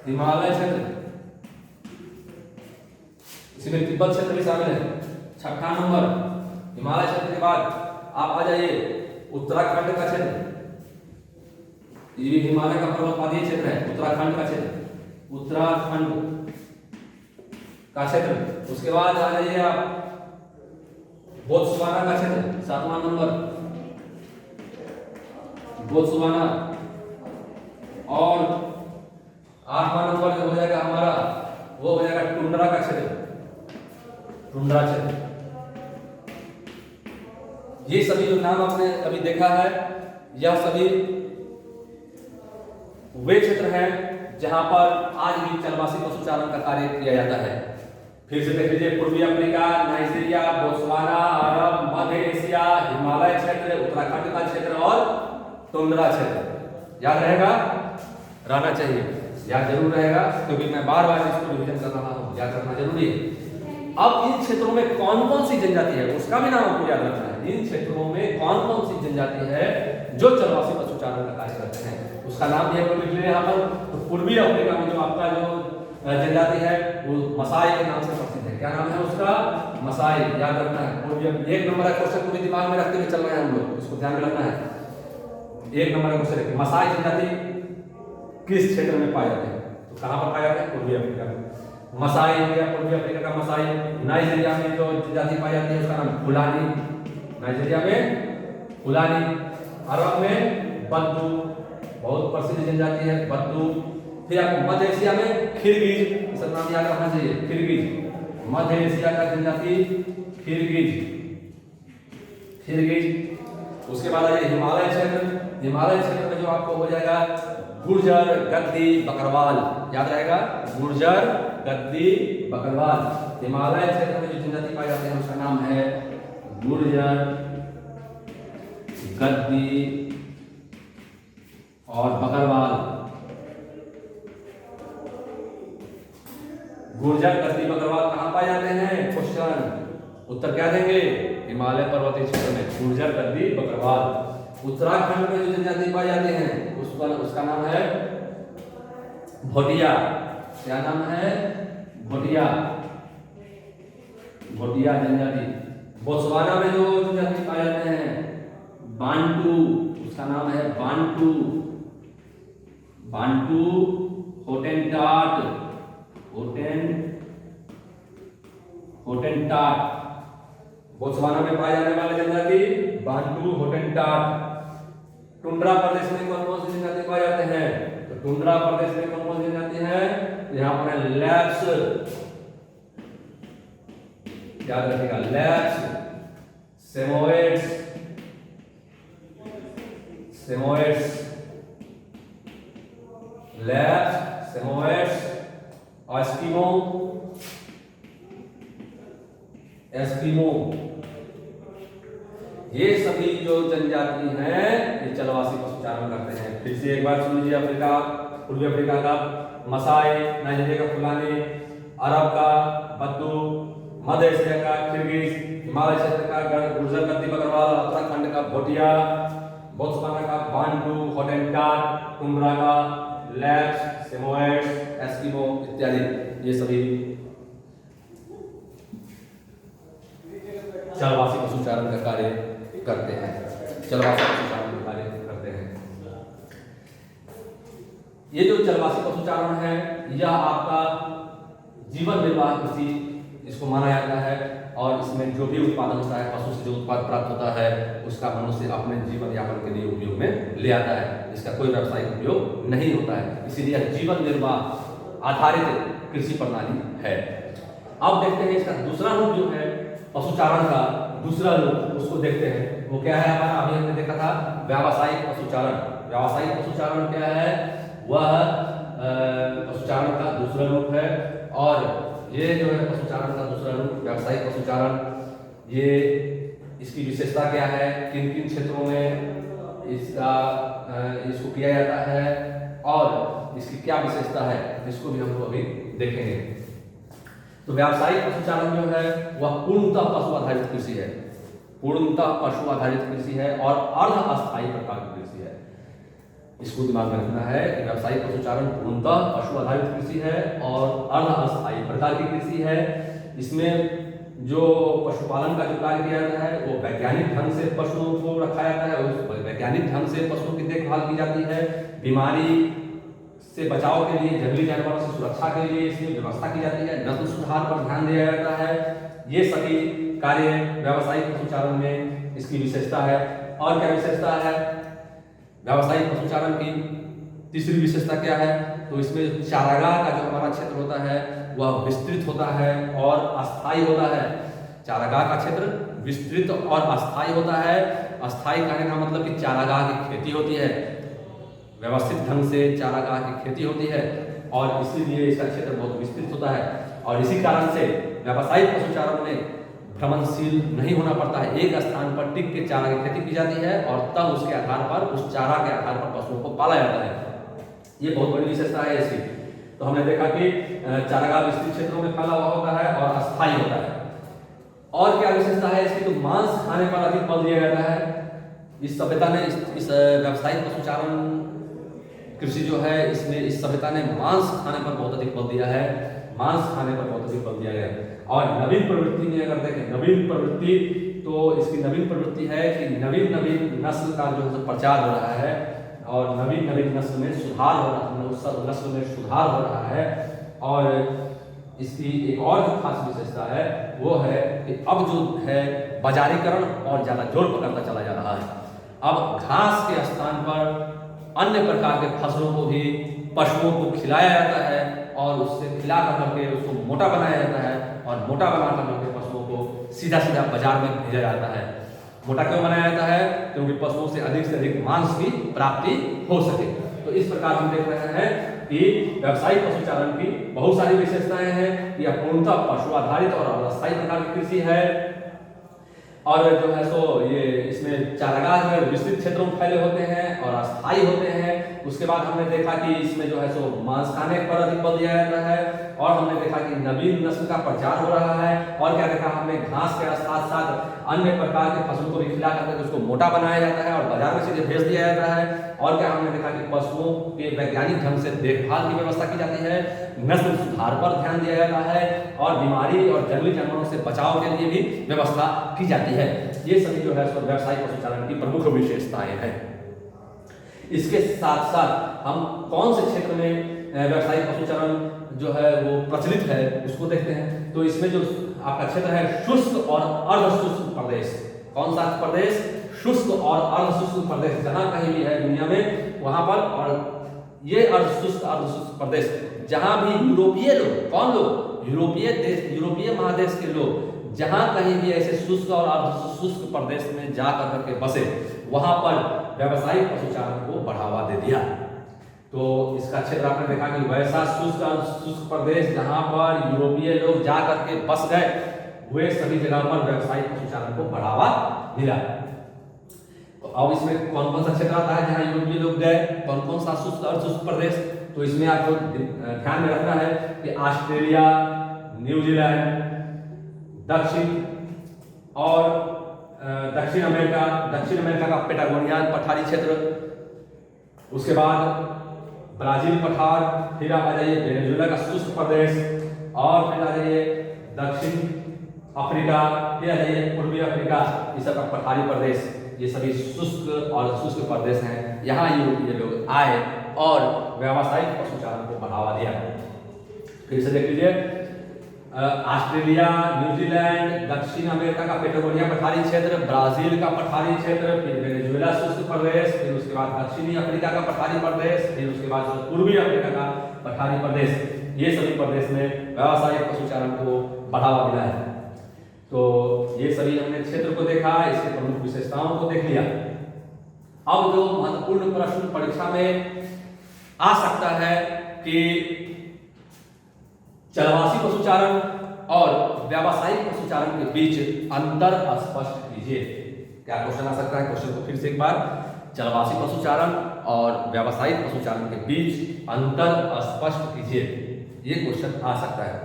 हिमालय क्षेत्र, इसमें तिब्बत क्षेत्र भी शामिल है। छठा नंबर हिमालय क्षेत्र के बाद आप आ जाइए उत्तराखंड का क्षेत्र, ये हिमालय का पर्वतमालीय क्षेत्र है, उत्तराखंड का क्षेत्र, उत्तराखंड का क्षेत्र। उसके बाद आ जाइए आप बोत्सवाना का क्षेत्र, सातवां नंबर बोत्सवाना, और आठवां नंबर जो हो जाएगा हमारा वो हो जाएगा टुंड्रा का क्षेत्र, टुंड्रा क्षेत्र। ये सभी जो नाम आपने अभी देखा है, यह सभी वे क्षेत्र हैं जहां पर आज भी चलवासी पशुचारण का कार्य किया जाता है। फिर से देख लीजिए, पूर्वी अफ्रीका, नाइजीरिया, बोत्सवाना, अरब, मध्य एशिया, हिमालय क्षेत्र, उत्तराखंड का क्षेत्र और टुंड्रा क्षेत्र। याद रहेगा, रहना चाहिए, याद जरूर रहेगा, क्योंकि मैं बार बार इसको रिवीजन कर रहा हूँ, याद रखना जरूरी है। अब इन क्षेत्रों में कौन कौन सी जनजाति है उसका भी नाम आपको याद रखना है। इन क्षेत्रों में कौन कौन सी जनजाति है जो चलवासी पशुचारण का कार्य करते हैं, उसका नाम भी आपको लिख लेना यहाँ पर। तो पूर्वी अफ्रीका में जो आपका जो जनजाति है वो मसाई के नाम से प्रसिद्ध है। क्या नाम है उसका? मसाई, याद रखना है। पूर्वी, एक नंबर का क्वेश्चन को भी दिमाग में रखते हुए चल रहे हैं हम लोग, इसको ध्यान में रखना है। एक नंबर का क्वेश्चन, मसाई जनजाति किस क्षेत्र में पाए जाते हैं? तो कहां पर पाए जाते हैं? पूर्वी अफ्रीका में। मसाई हो गया पूर्वी अफ्रीका का मसाई। नाइजीरिया में जो जनजाति पाई जाती है उसका नाम फुलानी, नाइजीरिया में फुलानी। अरब में बद्दू, बहुत प्रसिद्ध जनजाति है बद्दू। फिर आपको मध्य एशिया में खिरगिज, इसका नाम याद रखना चाहिए, खिरगिज, मध्य एशिया का जनजाति खिरगिज, खिरगिज। उसके बाद आइए हिमालय क्षेत्र। हिमालय क्षेत्र में जो आपको हो जाएगा गुर्जर, गद्दी, बकरवाल, याद रहेगा, गुर्जर, गद्दी, बकरवाल। हिमालय क्षेत्र में जो जनजाति पाई जाती है उसका नाम है गुर्जर, गद्दी और बकरवाल। गुर्जर, गद्दी, बकरवाल कहां पाए जाते हैं? क्वेश्चन उत्तर क्या देंगे? हिमालय पर्वतीय क्षेत्र में गुर्जर, गद्दी, बकरवाल। उत्तराखंड में जो जनजाति पाई जाते हैं उसका नाम है भोटिया। क्या नाम है? भोटिया, भोटिया जनजाति। बोत्सवाना में जो जनजाति पाए जाते हैं बांटू, उसका नाम है बांटू, बांटू, होटेंटाट, होटेंटाट। बोत्सवाना में पाए जाने वाले जनजाति बांटू, होटेंटाट। टुंड्रा प्रदेश में कौन कौन सी जनजाति पाए जाते हैं? तो टुंड्रा प्रदेश में कौन कौन सी जनजाति है? यहाँ पर है लैप्स, याद रखिएगा, लैप्स, सेमोएड्स, सेमोएड्स, लैप्स, सेमोएड्स, एस्किमो, एस्किमो। ये सभी जो जनजाति हैं ये चलवासी पशुचारण करते हैं। फिर से एक बार सुन लीजिए, अफ्रीका, पूर्वी अफ्रीका का मसाई, नाइजीरिया का फुलानी, अरब का बद्दू, मध्य एशिया का खिरगिज, हिमालय क्षेत्र का गुर्जर, गद्दी, बकरवाल, उत्तराखंड का भोटिया, बोत्सवाना का बांटू, होटेंटाट, टुंड्रा का लैप्स, सेमोएड्स, एस्किमो इत्यादि। ये सभी चलवासी पशुचारण का कार्य करते हैं, चलवासी पशुचारण का कार्य करते हैं। ये जो चलवासी पशुचारण है यह आपका जीवन निर्वाह कृषि इसको माना जाता है, और इसमें जो भी उत्पादन होता है, पशु से जो उत्पाद प्राप्त होता है उसका मनुष्य अपने जीवन यापन के लिए उपयोग में ले आता है। इसका कोई व्यावसायिक उपयोग नहीं होता है, इसीलिए जीवन निर्वाह आधारित कृषि प्रणाली है। अब देखते हैं इसका दूसरा रूप जो है पशुचारण का, दूसरा रूप उसको देखते हैं। वो क्या है हमारा? अभी हमने देखा था व्यावसायिक पशुचारण। व्यावसायिक पशुचारण क्या है? वह पशुचारण का दूसरा रूप है। और ये जो है पशुचारण का दूसरा रूप व्यावसायिक पशुचारण, ये इसकी विशेषता क्या है, किन किन क्षेत्रों में इसको किया जाता है और इसकी क्या विशेषता है, इसको भी हम लोग अभी देखेंगे। तो व्यावसायिक पशुचारण जो है वह पूर्णतः पशु आधारित कृषि है, पूर्णतः पशु आधारित कृषि है और अर्ध अस्थायी प्रकार की कृषि है। इसको दिमाग में रखना है कि व्यावसायिक पशुचारण पूर्णतः पशु आधारित कृषि है और अर्ध अस्थायी प्रकार की कृषि है। इसमें जो पशुपालन का जो कार्य किया जाता है वो वैज्ञानिक ढंग से पशुओं को रखा जाता है, उस वैज्ञानिक ढंग से पशुओं की देखभाल की जाती है। बीमारी से बचाव के लिए, जंगली जानवरों से सुरक्षा के लिए इसमें व्यवस्था की जाती है, नस्ल सुधार पर ध्यान दिया जाता है। ये सभी कार्य व्यावसायिक पशुचारण में इसकी विशेषता है। और क्या विशेषता है व्यावसायिक पशुचारण की? तीसरी विशेषता क्या है? तो इसमें चारागाह का जो हमारा क्षेत्र होता है वह विस्तृत होता है और अस्थायी होता है। चारागाह का क्षेत्र विस्तृत और अस्थायी होता है। अस्थायी कहने का मतलब कि चारागाह की खेती होती है, व्यवस्थित ढंग से चारागाह की खेती होती है और इसीलिए इसका क्षेत्र बहुत विस्तृत होता है। और इसी कारण से व्यावसायिक पशुचारण में भ्रमणशील नहीं होना पड़ता है। एक स्थान पर टिक के चारा की खेती की जाती है और तब उसके आधार पर, उस चारा के आधार पर पशुओं को पाला जाता है। ये बहुत बड़ी विशेषता है इसकी। तो हमने देखा कि चारागाह विस्तृत क्षेत्रों में फैला हुआ होता है और अस्थायी होता है। और क्या विशेषता है इसकी? तो मांस खाने पर अधिक बल दिया जाता है। इस सभ्यता ने इस व्यावसायिक पशुचारण कृषि जो है, इसमें इस सभ्यता ने मांस खाने पर बहुत अधिक बल दिया है। मांस खाने पर बहुत अधिक बल दिया गया। और नवीन प्रवृत्ति में अगर देखें, नवीन प्रवृत्ति, तो इसकी नवीन प्रवृत्ति है कि नवीन नस्ल का जो है प्रचार हो रहा है और नवीन नस्ल में सुधार हो रहा है, उस नस्ल में सुधार हो रहा है। और इसकी एक और जो खास विशेषता है वो है कि अब जो है बाजारीकरण और ज़्यादा जोर पकड़ता चला जा रहा है। अब घास के स्थान पर अन्य प्रकार के फसलों को भी पशुओं को खिलाया जाता है और उससे खिला करके उसको मोटा बनाया जाता है और मोटा बना करके पशुओं को सीधा बाजार में भेजा जाता है। मोटा क्यों बनाया जाता है? क्योंकि पशुओं से अधिक मांस की प्राप्ति हो सके। तो इस प्रकार हम देख रहे हैं कि व्यावसायिक पशुचारण की बहुत सारी विशेषताएं हैं। यह पूर्णतः पशु आधारित और अस्थायी प्रकार की कृषि है। और जो है सो ये इसमें चारागाह जो है विस्तृत क्षेत्रों में फैले होते हैं और अस्थायी होते हैं। उसके बाद हमने देखा कि इसमें जो है सो मांस खाने पर अधिक बल दिया जाता है और हमने देखा कि नवीन नस्ल का प्रचार हो रहा है। और क्या देखा हमने? घास के साथ साथ अन्य प्रकार के फसलों को भी खिला करके उसको मोटा बनाया जाता है और बाजार में सीधे भेज दिया जाता है। और क्या हमने देखा कि पशुओं के वैज्ञानिक ढंग से देखभाल की व्यवस्था की जाती है, नस्ल सुधार पर ध्यान दिया जाता है और बीमारी और जंगली जानवरों से बचाव के लिए भी व्यवस्था की जाती है। ये सभी जो है व्यावसायिक पशुचारण की प्रमुख विशेषताएं हैं। इसके साथ साथ हम कौन से क्षेत्र में व्यावसायिक पशुचारण जो है वो प्रचलित है उसको देखते हैं। तो इसमें जो आपका क्षेत्र है शुष्क और अर्धशुष्क प्रदेश। कौन सा प्रदेश? शुष्क और अर्धशुष्क प्रदेश। जहां कहीं भी है दुनिया में वहां पर। और ये अर्धशुष्क प्रदेश जहां भी यूरोपीय लोग, कौन लोग? यूरोपीय देश, यूरोपीय महादेश के लोग जहां कहीं भी ऐसे शुष्क और अर्धशुष्क प्रदेश में जा करके बसे, वहां पर व्यावसायिक पशुचारण को बढ़ावा दे दिया। तो इसका क्षेत्र आपने देखा कि वैसा शुष्क प्रदेश जहां पर यूरोपीय लोग जा करके बस गए, वे सभी जगह पर व्यावसायिक पशुचारण को बढ़ावा मिला। तो अब इसमें कौन कौन सा क्षेत्र आता है जहां यूरोपीय लोग गए? कौन सा शुष्क और शुष्क प्रदेश? तो इसमें आपको ध्यान में रखना है कि ऑस्ट्रेलिया, न्यूजीलैंड, दक्षिण अमेरिका का पेटागोनियन पठारी क्षेत्र, उसके बाद ब्राजील पठार, फिर आप आ जाइए वेनेजुएला का शुष्क प्रदेश और फिर आ जाइए दक्षिण अफ्रीका, फिर आ जाइए पूर्वी अफ्रीका, ये सब का पठारी प्रदेश। ये सभी शुष्क और शुष्क प्रदेश हैं। यहाँ यूरोपीय लोग आए और व्यावसायिक पशुचारण को बढ़ावा दिया। फिर से देख लीजिए, ऑस्ट्रेलिया, न्यूजीलैंड, दक्षिण अमेरिका का पेटागोनिया पठारी क्षेत्र, ब्राजील का पठारी क्षेत्र, फिर वेनेजुएला शुष्क प्रदेश, फिर उसके बाद दक्षिणी अफ्रीका का पठारी प्रदेश, फिर उसके बाद पूर्वी अफ्रीका का पठारी प्रदेश। ये सभी प्रदेश में व्यावसायिक पशुचारण को बढ़ावा मिला है। तो ये सभी हमने क्षेत्र को देखा, इसके प्रमुख विशेषताओं को देख लिया। अब जो महत्वपूर्ण प्रश्न परीक्षा में आ सकता है कि चलवासी पशुचारण और व्यावसायिक पशुचारण के बीच अंतर स्पष्ट कीजिए। क्या क्वेश्चन आ सकता है? क्वेश्चन को फिर से एक बार, चलवासी पशुचारण और व्यावसायिक पशुचारण के बीच अंतर स्पष्ट कीजिए, ये क्वेश्चन आ सकता है।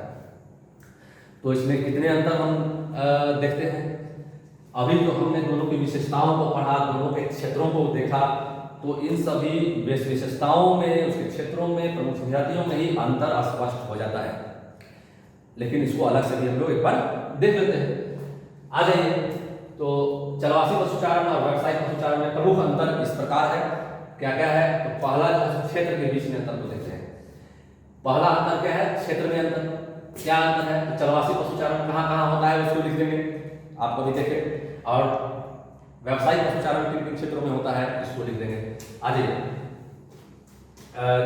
तो इसमें कितने अंतर हम देखते हैं। अभी जो हमने दोनों की विशेषताओं को पढ़ा, दोनों के क्षेत्रों को देखा, तो इन सभी विशेषताओं में, उसके क्षेत्रों में, प्रमुख संजातियों में ही अंतर स्पष्ट हो जाता है। लेकिन इसको अलग से भी हम लोग एक बार देख लेते हैं। आ जाइए। तो चलवासी पशुचारण और व्यावसायिक पशुचारण में प्रमुख अंतर इस प्रकार है। क्या क्या है? तो पहला जो है क्षेत्र के बीच में अंतर को देखते हैं। पहला अंतर क्या है? क्षेत्र में अंतर। क्या अंतर है? तो चलवासी पशुचारण कहाँ कहाँ होता है उसको लिख देंगे, आपको भी देखे। और व्यावसायिक पशुचारण किन किन क्षेत्रों में होता है इसको लिख देंगे। आ जाइए।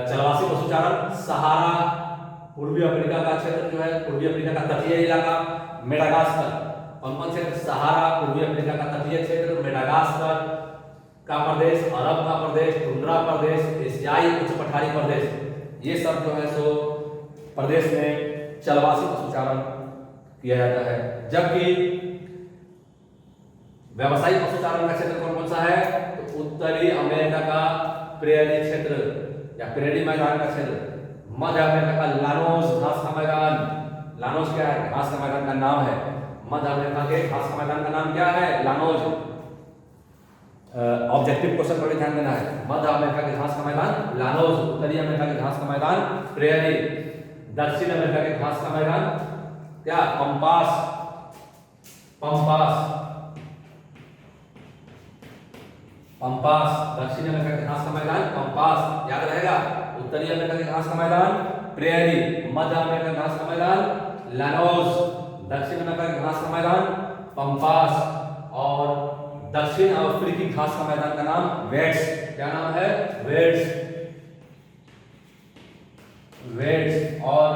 चलवासी पशुचारण सहारा, पूर्वी अफ्रीका का क्षेत्र जो है, पूर्वी अफ्रीका का तटीय इलाका, मेडागास्कर कौन कौन से? सहारा, पूर्वी अफ्रीका का तटीय क्षेत्र, मेडागास्कर का प्रदेश, अरब का प्रदेश, टुंड्रा प्रदेश, एशियाई उच्च पठारी प्रदेश, ये सब जो है सो प्रदेश में चलवासी पशुचारण किया जाता है। जबकि व्यावसायिक पशुचारण का क्षेत्र कौन कौन सा है? तो उत्तरी अमेरिका का प्रेरी क्षेत्र या प्रेरी मैदान का क्षेत्र, मध्य अमेरिका का लानोस घास का मैदान। लानोस क्या है? घास का मैदान का नाम है। मध्य अमेरिका के घास का मैदान का नाम क्या है? लानोस। ऑब्जेक्टिव क्वेश्चन पर भी ध्यान देना है। मध्य अमेरिका के घास का मैदान लानोस, उत्तरी अमेरिका के घास का मैदान प्रेरी, दक्षिण अमेरिका के घास का मैदान क्या? पंपास। पंपास पंपास दक्षिण अमेरिका के घास का मैदान पंपास, याद रहेगा। उत्तरी अमेरिका के घास का मैदान प्रेरी, मध्य अमेरिका के घास का मैदान लानोस, दक्षिण अमेरिका के घास का मैदान पंपास, और दक्षिण अफ्रीकी घास का मैदान का नाम वेट्स। क्या नाम है? वेट्स। वेट्स। और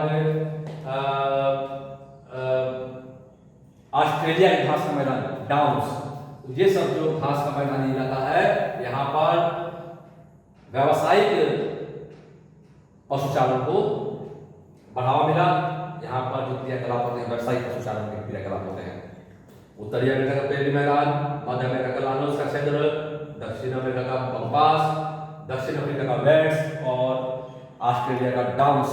ऑस्ट्रेलिया के घास का मैदान डाउन्स। ये सब जो घास का मैदानी इलाका है, यहाँ पर व्यावसायिक पशुचारण को बढ़ावा मिला। यहाँ पर जो क्रियाकलाप होते हैं व्यावसायिक पशुचारण के क्रियाकलाप होते हैं। उत्तरी अमेरिका का प्रेरी मैदान, मध्य अमेरिका का लानोस का क्षेत्र, दक्षिण अमेरिका का पंपास, दक्षिण अफ्रीका का वेट्स और ऑस्ट्रेलिया का डाउन्स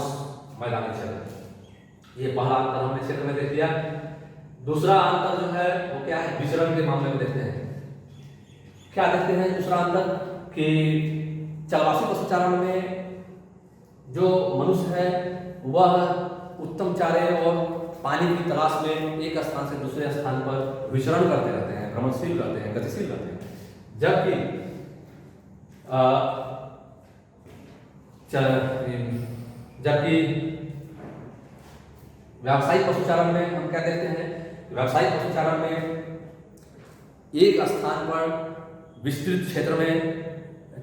मैदानी क्षेत्र। ये पहला अंतर हमने क्षेत्र में देख लिया। दूसरा अंतर जो है वो क्या है? विचरण के मामले में देखते हैं। क्या देखते हैं दूसरा अंतर? कि चलवासी पशुचारण में जो मनुष्य है वह उत्तम चारे और पानी की तलाश में एक स्थान से दूसरे स्थान पर विचरण करते रहते हैं, भ्रमणशील रहते हैं, गतिशील रहते हैं। जबकि व्यावसायिक पशुचारण में हम क्या देखते हैं? व्यावसायिक पशुचारण में एक स्थान पर विस्तृत क्षेत्र में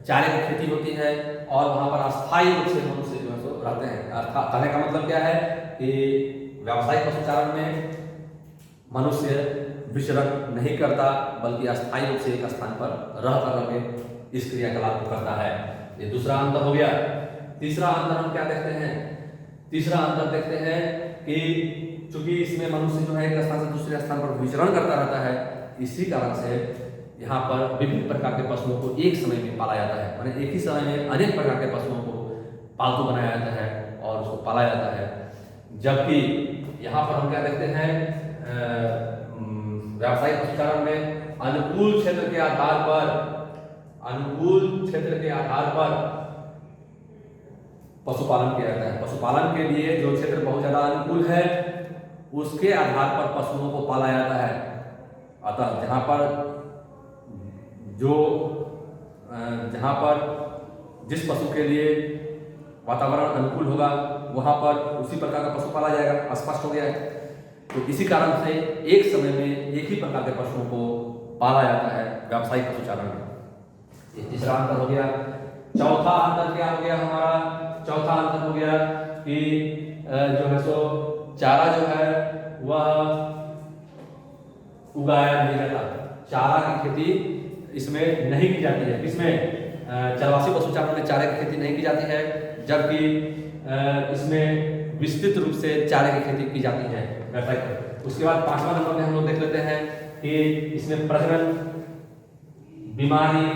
चारे की खेती होती है और वहां पर अस्थायी रूप से मनुष्य जो है सो रहते हैं। कहने का मतलब क्या है कि व्यावसायिक पशुचारण में मनुष्य विचरण नहीं करता, बल्कि अस्थायी रूप से एक स्थान पर रह करके इस क्रियाकलाप को करता है। ये दूसरा अंतर हो गया। तीसरा अंतर हम क्या देखते हैं? तीसरा अंतर देखते हैं कि चूंकि इसमें मनुष्य जो है एक स्थान से दूसरे स्थान पर विचरण करता रहता है, इसी कारण से यहाँ पर विभिन्न प्रकार के पशुओं को एक समय में पाला जाता है। माने एक ही समय में अनेक प्रकार के पशुओं को पालतू बनाया जाता है और उसको पाला जाता है। जबकि यहाँ पर हम क्या देखते हैं? व्यावसायिक पशुचारण में अनुकूल क्षेत्र के आधार पर पशुपालन किया जाता है। पशुपालन के लिए जो क्षेत्र बहुत ज्यादा अनुकूल है उसके आधार पर पशुओं को पाला जाता है। अतः जहाँ पर जिस पशु के लिए वातावरण अनुकूल होगा वहाँ पर उसी प्रकार का पशु पाला जाएगा। स्पष्ट हो गया है। तो इसी कारण से एक समय में एक ही प्रकार के पशुओं को पाला जाता है व्यावसायिक पशुचारण में। ये तीसरा अंतर हो गया। चौथा अंतर क्या हो गया हमारा? चौथा अंतर हो गया कि जो है सो चारा जो है वह उगाया नहीं जाता। चारा की खेती इसमें नहीं की जाती है। इसमें चरवासी पशुचारण में चारे की खेती नहीं की जाती है, जबकि इसमें विस्तृत रूप से चारे की खेती की जाती है। उसके बाद पांचवा नंबर में हम लोग देख लेते हैं कि इसमें प्रजनन, बीमारी,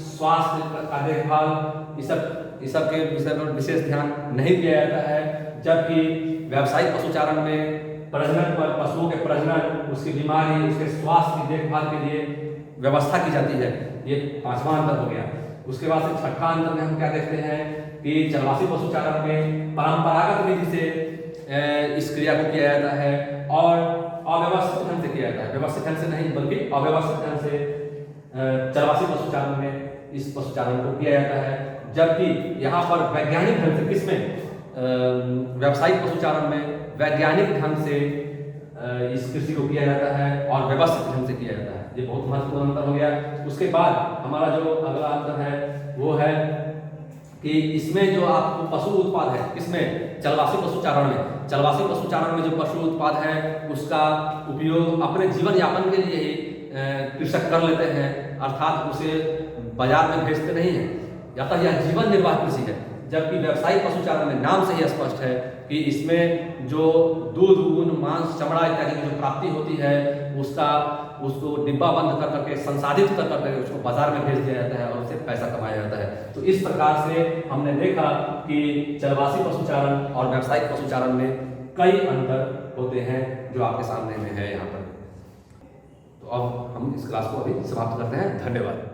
स्वास्थ्य का देखभाल इस सब के विषय पर विशेष ध्यान नहीं दिया जाता है। जबकि व्यावसायिक पशुचारण में प्रजनन पर, पशुओं के प्रजनन, उसकी बीमारी, उसके स्वास्थ्य की देखभाल के लिए व्यवस्था की जाती है। ये पांचवा अंतर हो गया। उसके बाद से छठा अंतर में हम क्या देखते हैं कि चरवासी पशुचारण में परंपरागत विधि से इस क्रिया को किया जाता है और अव्यवस्थित ढंग से किया जाता है। व्यवस्थित ढंग से नहीं बल्कि अव्यवस्थित ढंग से चरवासी पशुचारण में इस पशुचारण को किया जाता है। जबकि यहाँ पर वैज्ञानिक ढंग से, किसमें? व्यावसायिक पशुचारण में वैज्ञानिक ढंग से इस कृषि को किया जाता है और व्यवस्थित ढंग से किया जाता है। ये बहुत महत्वपूर्ण अंतर हो गया। उसके बाद हमारा जो अगला अंतर है वो है कि इसमें जो आपको पशु उत्पाद है, इसमें चलवासी पशुचारण में, चलवासी पशुचारण में जो पशु उत्पाद है उसका उपयोग अपने जीवन यापन के लिए ही कृषक कर लेते हैं, अर्थात उसे बाजार में भेजते नहीं हैं, अतः यह जीवन निर्वाह कृषि है। जबकि व्यावसायिक पशुचारण में नाम से ही स्पष्ट है कि इसमें जो दूध, ऊन, मांस, चमड़ा इत्यादि की जो प्राप्ति होती है उसको डिब्बा बंद कर करके, संसाधित कर करके उसको बाजार में भेज दिया जाता है और उससे पैसा कमाया जाता है। तो इस प्रकार से हमने देखा कि चलवासी पशुचारण और व्यावसायिक पशुचारण में कई अंतर होते हैं जो आपके सामने में है यहाँ पर। तो अब हम इस क्लास को अभी समाप्त करते हैं। धन्यवाद।